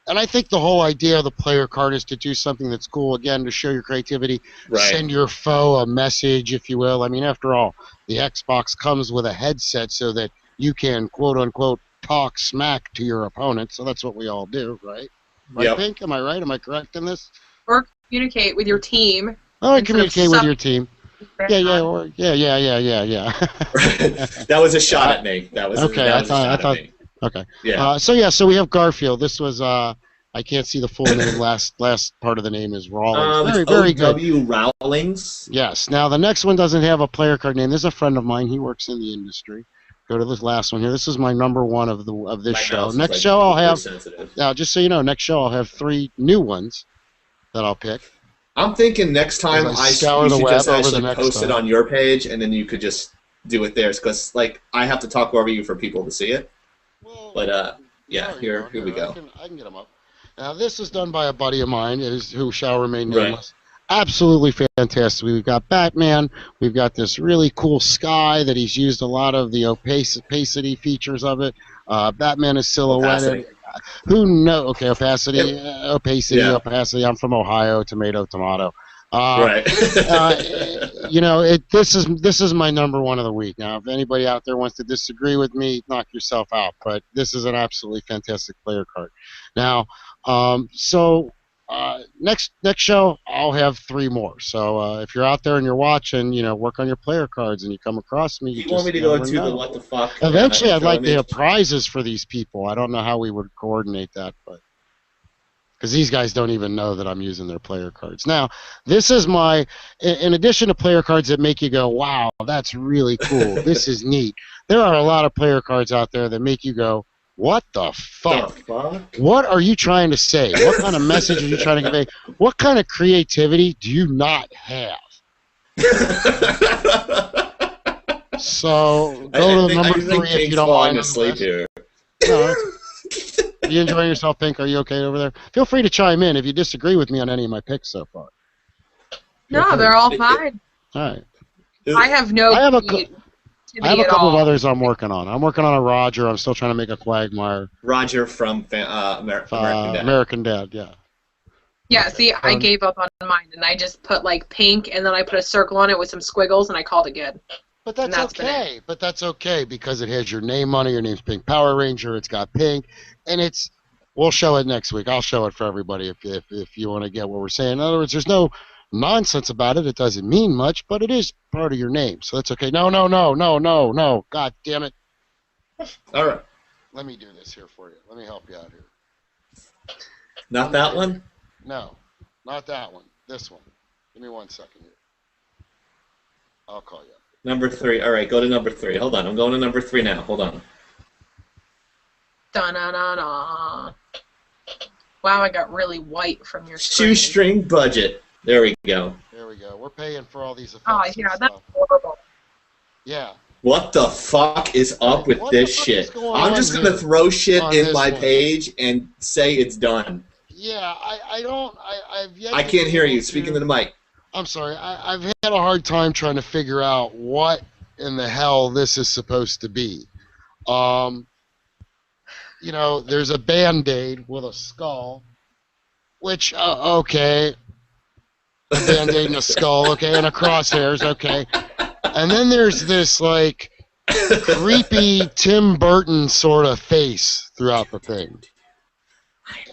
And I think the whole idea of the player card is to do something that's cool, again, to show your creativity, Right. send your foe a message, if you will. I mean, after all, the Xbox comes with a headset so that you can, quote-unquote, talk smack to your opponent. So that's what we all do, right? Right, Yep. Pink? Am I right? Am I correct in this? Or communicate with your team. Oh, I Instead of communicate with your team. Yeah. That was a shot at me. That was Okay, that was a shot at me. Okay. Yeah. So we have Garfield. This was I can't see the full name. Last part of the name is Rawlings. Very, very good. O.W. Rawlings. Yes. Now the next one doesn't have a player card name. This is a friend of mine. He works in the industry. Go to this last one here. This is my number one of this My show. mouse is, Next like, show I'll super have. sensitive. Now, just so you know, next show I'll have 3 new ones that I'll pick. I'm thinking next time As I you scour the should web just over the actually next post it time. on your page, and then you could just do it there, because I have to talk over you for people to see it. Well, But yeah, there you here we go. I can get them up. Now this is done by a buddy of mine, who shall remain Right. nameless. Absolutely fantastic. We've got Batman. We've got this really cool sky that he's used a lot of the opacity features of it. Batman is silhouetted. Opacity. Who knows? Okay, opacity, opacity, Yeah. opacity. I'm from Ohio. Tomato, tomato. Right. This is my number one of the week. Now, if anybody out there wants to disagree with me, knock yourself out. But this is an absolutely fantastic player card. Now, next show I'll have 3 more. So if you're out there and you're watching, work on your player cards, and you come across me, You want me to go to the what the fuck? Eventually, I'd like to image? have prizes for these people. I don't know how we would coordinate that, but because these guys don't even know that I'm using their player cards. Now, this is in addition to player cards that make you go, wow, that's really cool. This is neat. There are a lot of player cards out there that make you go, what the fuck? The fuck? What are you trying to say? What kind of message are you trying to convey? What kind of creativity do you not have? So go to number 3 if you don't mind. Asleep here. No, are you enjoying yourself, Pink? Are you okay over there? Feel free to chime in if you disagree with me on any of my picks so far. No, they're all fine. All right. I have no. I have a creativity couple at all. of others I'm working on. I'm working on a Roger. I'm still trying to make a Quagmire. Roger from American Dad. American Dad, yeah. Yeah, see, I gave up on mine, and I just put pink, and then I put a circle on it with some squiggles, and I called it good. But that's that's been okay. But that's okay because it has your name on it. Your name's Pink Power Ranger. It's got pink, and we'll show it next week. I'll show it for everybody if you want to get what we're saying. In other words, there's no nonsense about it. It doesn't mean much, but it is part of your name, so that's okay. No. God damn it. All right. Let me do this here for you. Let me help you out here. Not that one? No, not that one. This one. Give me 1 second here. I'll call you up. Number 3. All right, go to number 3. Hold on. I'm going to number 3 now. Hold on. Da-na-na-na. Wow, I got really white from your screen. Shoestring budget. There we go. There we go. We're paying for all these effects. Oh, and yeah, stuff. that's horrible. Yeah. What the fuck is up with What this the fuck shit? is going I'm on just going to here throw shit on in this my one? page and say it's done. Yeah, I've yet I to can't be hear able you. Speaking to the mic. I'm sorry. I've had a hard time trying to figure out what in the hell this is supposed to be. There's a Band-Aid with a skull, which, okay. A Band-Aid and a skull, okay, and a crosshairs, okay. And then there's this, creepy Tim Burton sort of face throughout the thing.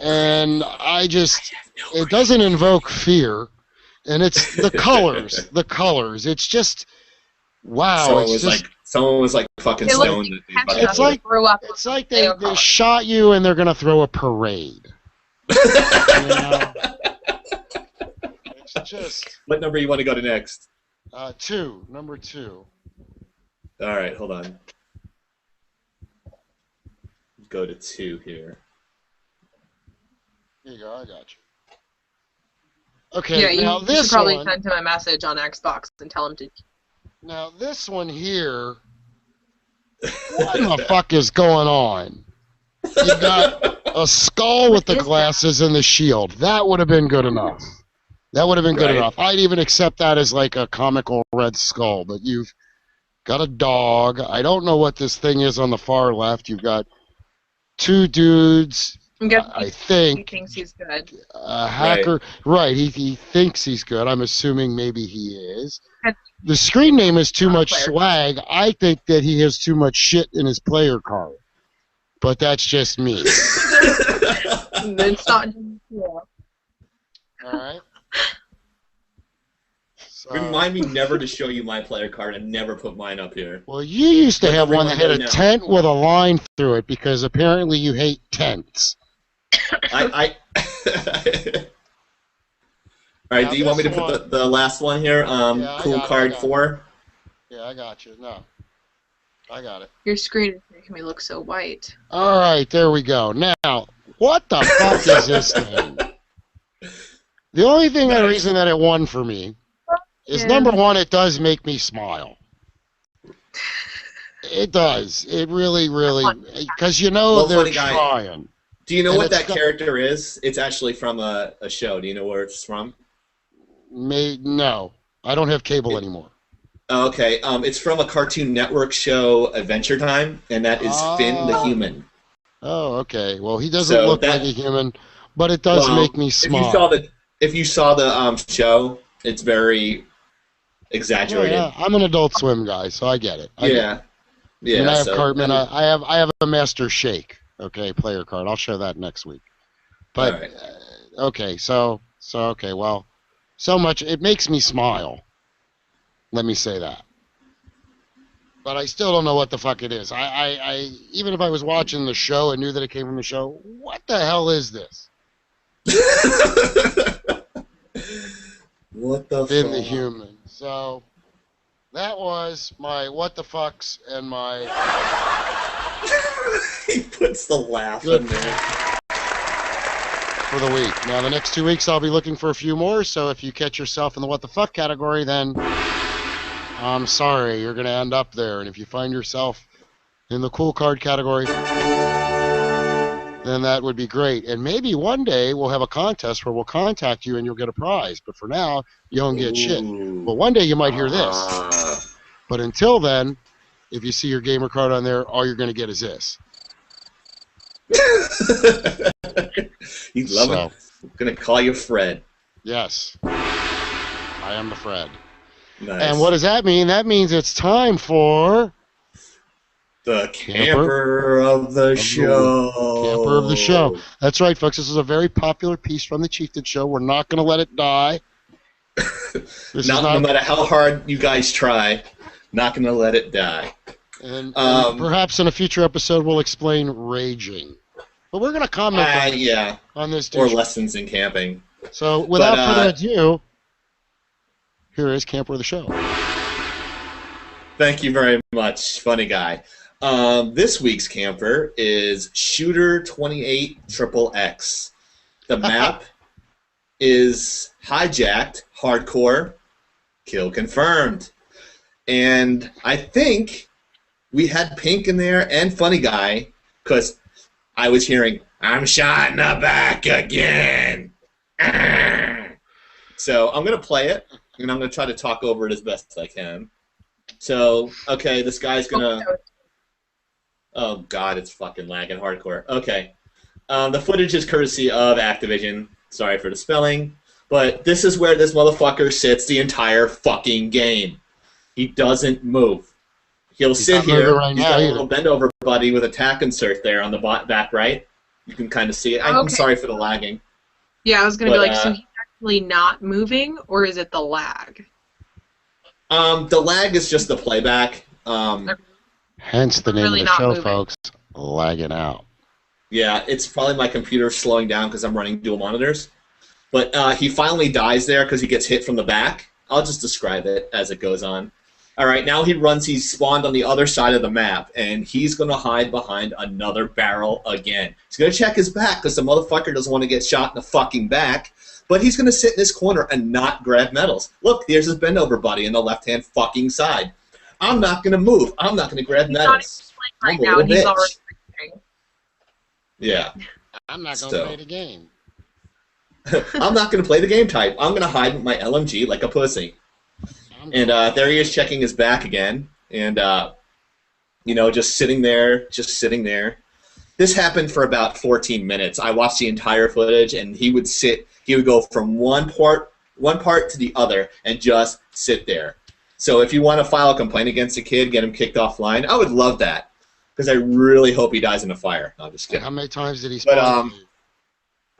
And it doesn't invoke fear. And it's the colors. It's just, wow. Someone was fucking It looks stoned. like It's like grew up. It's like they shot you and they're going to throw a parade. It's just... What number you want to go to next? 2. Number 2. All right, hold on. Go to 2 here. Here you go. I got you. Okay, Yeah, now you this should probably one. send him a message on Xbox and tell him to. Now this one here. What the fuck is going on? You got a skull with the glasses and the shield. That would have been good enough. That would have been good Right. enough. I'd even accept that as like a comical Red Skull. But you've got a dog. I don't know what this thing is on the far left. You've got two dudes. I He think thinks he's good. a hacker. Right. He thinks he's good. I'm assuming maybe he is. The screen name is Too Much Swag. I think that he has too much shit in his player card. But that's just me. It's not. All right. So, Remind me never to show you my player card and never put mine up here. well, you used to Let have one that had everyone a know. tent with a line through it because apparently you hate tents. I All right, Now do you want me to this put one- the last one here? I Cool got it, I card got it. 4. Yeah, I got you. No. I got it. Your screen is making me look so white. All right, there we go. Now, what the fuck is this thing? The only thing, the reason that it won for me is Yeah. number one, it does make me smile. It does. It really, because you know Well, they're Funny Guy, trying. Do you know And what it's that character is? It's actually from a show. Do you know where it's from? No, I don't have cable anymore. Oh, okay, it's from a Cartoon Network show, Adventure Time, and that is Finn the Oh. Human. Oh, okay. Well, he doesn't So look that- like a human, but it does Well, make me smile. If you saw the show, it's very exaggerated. Yeah, I'm an Adult Swim guy, so I get it. I get it. Yeah. And I have so- Cartman. I have a Master Shake. Okay, player card. I'll show that next week. But All right. okay, so okay, well, so much it makes me smile. Let me say that. But I still don't know what the fuck it is. I even if I was watching the show and knew that it came from the show, what the hell is this? What the Finn the fuck? Human. So that was my what the fucks and my He puts the laugh Good. in there. for the week. Now the next 2 weeks I'll be looking for a few more. So if you catch yourself in the what the fuck category, then I'm sorry, you're gonna end up there. And if you find yourself in the cool card category, then that would be great. And maybe one day we'll have a contest where we'll contact you and you'll get a prize. But for now, you don't get shit. Ooh. But one day you might hear this. Ah. But until then, if you see your gamer card on there, all you're going to get is this. You love So, it. I'm gonna call you Fred. yes. I am the Fred. Nice. And what does that mean? That means it's time for the camper of the show. Camper of the Show. That's right, folks. This is a very popular piece from the Chieftain Show. We're not going to let it die. This is No not, matter how hard you guys try, not gonna let it die. and perhaps perhaps in a future episode we'll explain raging. But we're going to comment Yeah, on this. or douche- lessons in camping. So without But, further ado, here is Camper of the Show. Thank you very much, Funny Guy. This week's camper is Shooter 28XXX. The map is Hijacked, Hardcore, Kill Confirmed. And I think we had Pink in there and Funny Guy, because I was hearing, I'm shot in the back again. So I'm going to play it, and I'm going to try to talk over it as best I can. So, okay, this guy's going to... Oh, God, it's fucking lagging hardcore. Okay. The footage is courtesy of Activision. Sorry for the spelling. But this is where this motherfucker sits the entire fucking game. He doesn't move. He'll sit not here. moving right He's now got a either. little bend over buddy with a tack insert there on the back right. You can kind of see it. I'm Okay. sorry for the lagging. Yeah, I was gonna be But, like, so he's actually not moving, or is it the lag? The lag is just the playback. Hence the name Really of the not show, moving. folks. Lagging out. Yeah, it's probably my computer slowing down because I'm running dual monitors. But he finally dies there because he gets hit from the back. I'll just describe it as it goes on. All right, now he runs. He's spawned on the other side of the map, and he's going to hide behind another barrel again. He's going to check his back because the motherfucker doesn't want to get shot in the fucking back. But he's going to sit in this corner and not grab medals. Look, there's his bend over buddy in the left-hand fucking side. I'm not going to move. I'm not going to grab medals. Right now, he's already playing. Yeah. I'm not going to play the game. I'm not going to play the game type. I'm going to hide with my LMG like a pussy. And there he is checking his back again. And, just sitting there, This happened for about 14 minutes. I watched the entire footage, and he would go from one part to the other and just sit there. So if you want to file a complaint against a kid, get him kicked offline, I would love that. Because I really hope he dies in a fire. No, I'm just kidding. How many times did he spawn?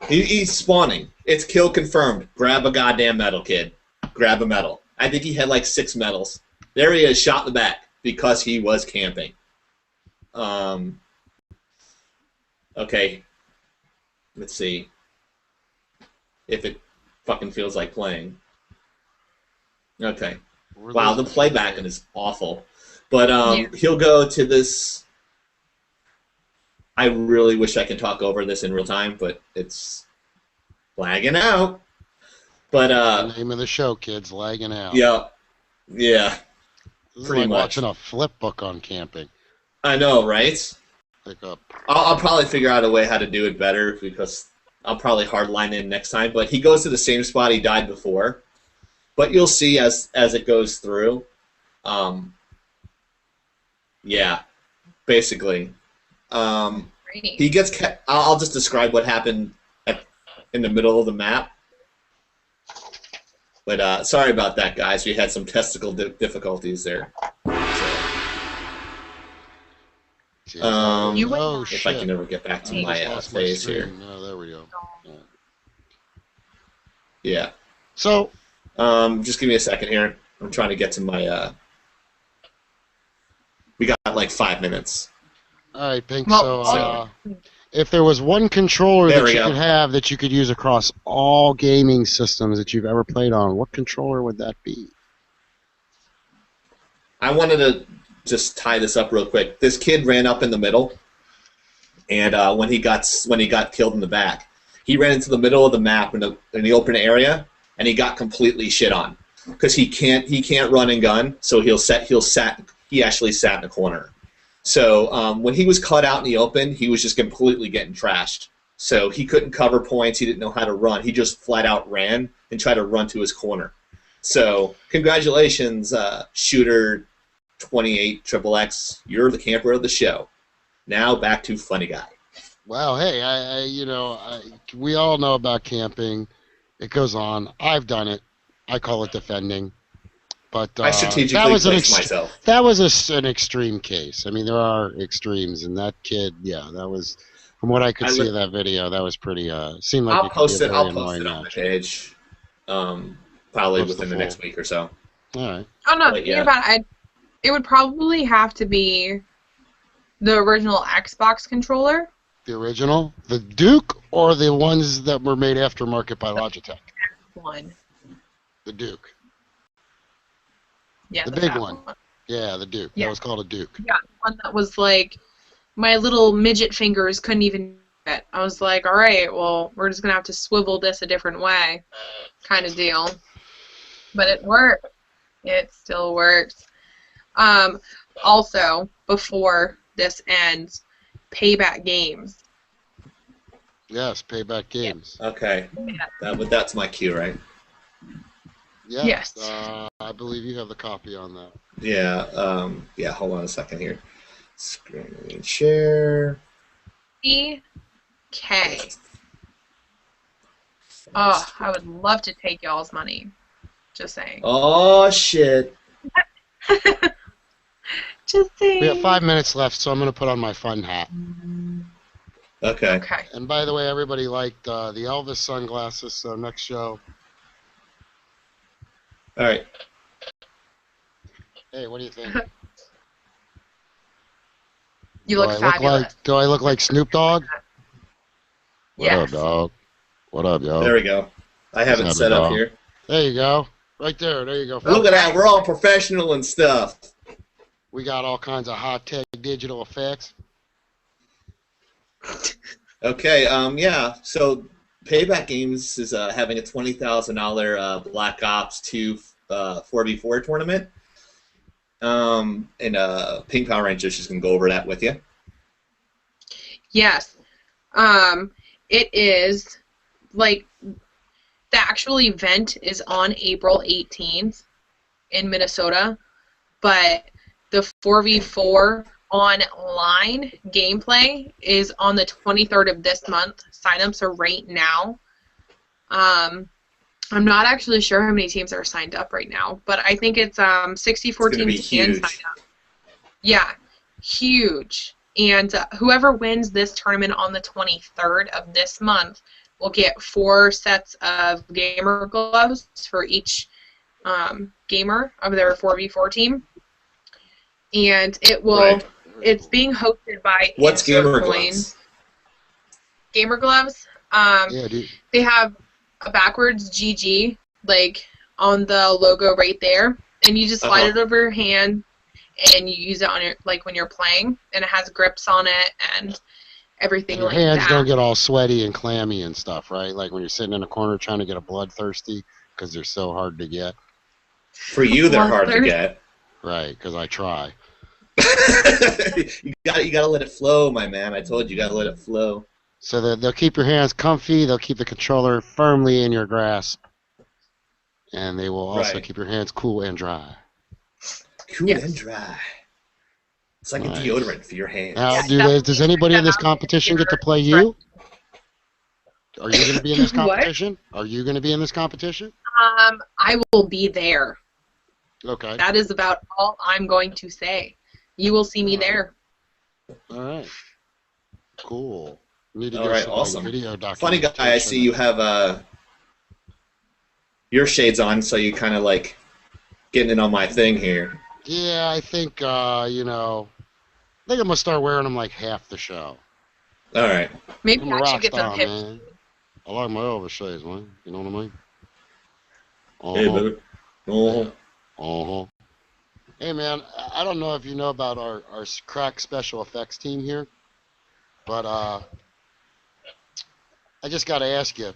He's spawning. It's kill confirmed. Grab a goddamn medal, kid. Grab a medal. I think he had like 6 medals. There he is, shot in the back because he was camping. Okay. Let's see if it fucking feels like playing. Okay. Wow, the playback is awful. But he'll go to this. I really wish I could talk over this in real time, but it's lagging out. But the name of the show, kids, lagging out. Yeah. This is pretty like much watching a flip book on camping. I know, right? Pick up. I'll probably figure out a way how to do it better because I'll probably hardline in next time. But he goes to the same spot he died before. But you'll see as it goes through. Yeah, basically. He gets. I'll just describe what happened in the middle of the map. But sorry about that, guys. We had some technical difficulties there. So, if I can ever get back to my phase here. No, there we go. Yeah. So, just give me a second here. I'm trying to get to my. We got like 5 minutes. All right, Pink. So, if there was one controller that you could have that you could use across all gaming systems that you've ever played on, what controller would that be? I wanted to just tie this up real quick. This kid ran up in the middle, and when he got killed in the back, he ran into the middle of the map in the open area, and he got completely shit on because he can't run and gun, so he actually sat in a corner. So when he was caught out in the open, he was just completely getting trashed. So he couldn't cover points. He didn't know how to run. He just flat out ran and tried to run to his corner. So congratulations, Shooter 28 XXX. You're the camper of the show. Now back to Funny Guy. Well, hey, we all know about camping. It goes on. I've done it. I call it defending. But I strategically placed myself. That was an extreme case. I mean, there are extremes, and that kid, that was, from what I could see of that video, that was pretty. Seemed like I'll post it on my page, probably within the next week or so. All right. Oh no, think about it. It would probably have to be the original Xbox controller. The original, the Duke, or the ones that were made aftermarket by Logitech. One. The Duke. Yeah, the big one. Yeah, the Duke. Yeah. That was called a Duke. Yeah, one that was like my little midget fingers couldn't even get. I was like, all right, well, we're just gonna have to swivel this a different way, kind of deal. But it worked. It still works. Also, before this ends, Payback Games. Yes, Payback Games. Okay, that's my cue, right? Yeah, yes. I believe you have the copy on that. Yeah. Yeah. Hold on a second here. Screen share. EK. Oh, I would love to take y'all's money. Just saying. Oh shit. Just saying. We have 5 minutes left, so I'm going to put on my fun hat. Okay. Okay. And by the way, everybody liked the Elvis sunglasses, so next show. All right. Hey, what do you think? You look fabulous. Do I look like Snoop Dogg? Yes. What up, dog? What up, yo? There we go. I have it set up here. There you go. Right there. There you go. Look at that. We're all professional and stuff. We got all kinds of high-tech digital effects. Okay, yeah, so Payback Games is having a $20,000 Black Ops 2 4v4 tournament. And Pink Power Ranger, she's going to go over that with you. Yes. It is, like, the actual event is on April 18th in Minnesota, but the 4v4 online gameplay is on the 23rd of this month. Signups are right now. I'm not actually sure how many teams are signed up right now, but I think it's 64 teams can sign up. Yeah, huge. And whoever wins this tournament on the 23rd of this month will get 4 sets of gamer gloves for each gamer of their 4v4 team. And it will. Right. It's being hosted by. What's gamer gloves? Gamer gloves. Yeah, dude. They have a backwards GG like on the logo right there, and you just slide it over your hand, and you use it on your when you're playing, and it has grips on it and everything Your like that. hands don't get all sweaty and clammy and stuff, right? Like when you're sitting in a corner trying to get a bloodthirsty because they're so hard to get. For you, they're hard to get. Right, because I try. you gotta let it flow, my man. I told you, gotta let it flow. So they'll keep your hands comfy. They'll keep the controller firmly in your grasp, and they will also keep your hands cool and dry. Cool and dry. It's like a deodorant for your hands. Now, does anybody in this competition get to play you? Are you going to be in this competition? Are you going to be in this competition? I will be there. Okay. That is about all I'm going to say. You will see me there. All right. Cool. Need to all get right, some awesome. Video Funny Guy, I see you have your shades on, so you kind of like getting in on my thing here. Yeah, I think, I think I'm going to start wearing them like half the show. All right. Maybe I'm a I rock should get star, them hip. man. I like my Elvis shades, man. You know what I mean? Hey, baby. Hey, man, I don't know if you know about our crack special effects team here, but I just got to ask you,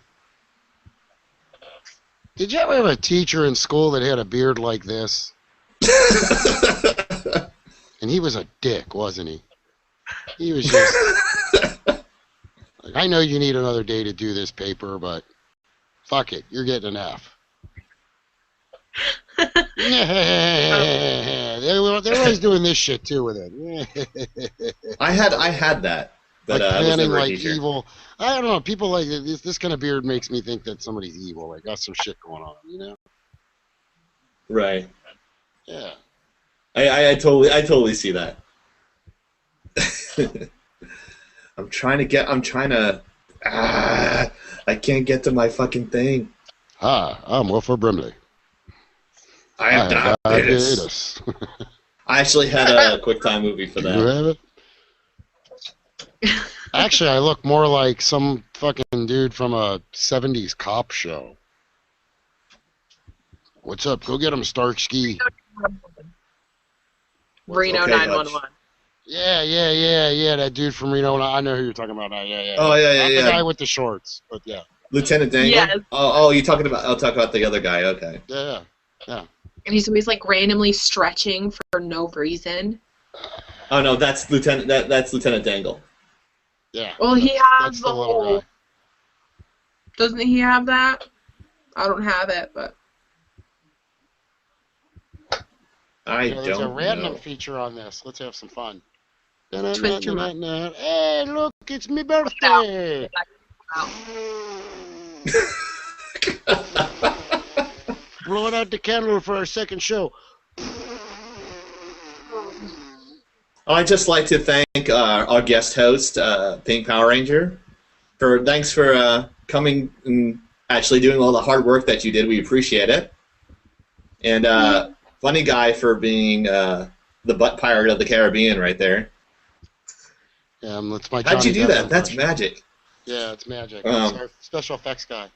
did you ever have a teacher in school that had a beard like this? And he was a dick, wasn't he? He was just... like, I know you need another day to do this paper, but fuck it, you're getting an F. Yeah, they're always doing this shit too with it. I had that, but like I was panning never a like teacher. evil. I don't know. People like this kind of beard makes me think that somebody's evil. Like got some shit going on, you know? Right. Yeah. I totally see that. I'm trying to. I can't get to my fucking thing. Hi, I'm Wilford Brimley. I have diabetes. I actually had a QuickTime movie for that. You have it? Actually, I look more like some fucking dude from a 70s cop show. What's up? Go get him, Starsky. Reno Okay, 911. Yeah, that dude from Reno. I know who you're talking about now. Yeah. Oh, yeah. The guy with the shorts, but yeah. Lieutenant Dangle? Yes. Oh, you talking about? I'll talk about the other guy. Okay. Yeah. And he's always like randomly stretching for no reason. Oh no, that's Lieutenant. That's Lieutenant Dangle. Yeah. Well, he has that's the little whole. guy. Doesn't he have that? I don't have it, but. There's a random know. feature on this. Let's have some fun. Twist your mind. Hey, look, it's my birthday. Blowing out the candle for our second show. I'd just like to thank our guest host, Pink Power Ranger, thanks for coming and actually doing all the hard work that you did. We appreciate it. And Funny Guy for being the butt pirate of the Caribbean right there. That's my How'd you Johnny do Depp that? That's impression. magic. Yeah, it's magic. It's our special effects guy.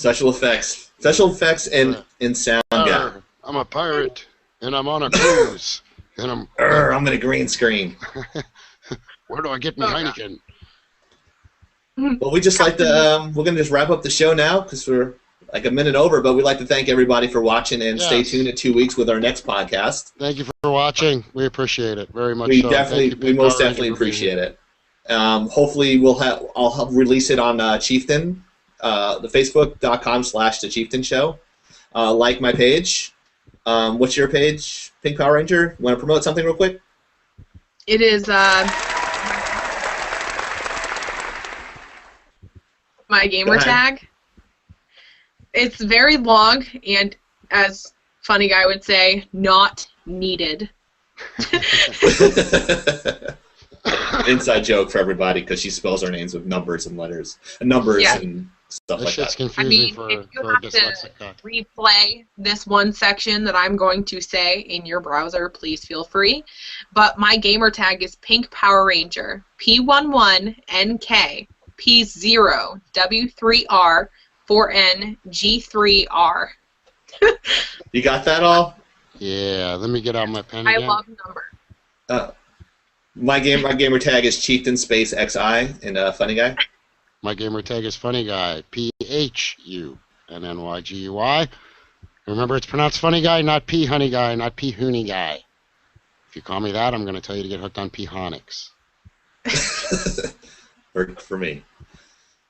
Special effects, and sound guy. I'm a pirate, and I'm on a cruise, and I'm in a green screen. Where do I get my Heineken? Well, we just like to. We're gonna just wrap up the show now because we're like a minute over. But we'd like to thank everybody for watching and stay tuned in 2 weeks with our next podcast. Thank you for watching. We appreciate it very much. We most definitely appreciate it. Hopefully, I'll release it on Cheiftain, the Facebook.com/The Chieftain Show. Like my page. What's your page, Pink Power Ranger? You want to promote something real quick? It is my gamer tag. It's very long and, as Funny Guy would say, not needed. Inside joke for everybody because she spells her names with numbers and letters, numbers and stuff like that. Confusing if you have to replay this one section that I'm going to say in your browser, please feel free. But my gamer tag is Pink Power Ranger, P11NK, P0, W3R, 4N, G3R. You got that all? Yeah, let me get out my pen again. I love numbers. My gamer tag is Chieftain Space XI and Funny Guy. My gamer tag is Funny Guy, PHUNNYGUY. Remember, it's pronounced Funny Guy, not P-Honey Guy, not P-Hooney Guy. If you call me that, I'm going to tell you to get hooked on P-Honics. for me.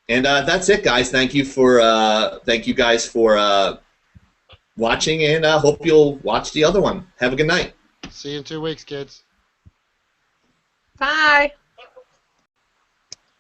And that's it, guys. Thank you guys for watching, and hope you'll watch the other one. Have a good night. See you in 2 weeks, kids. Bye.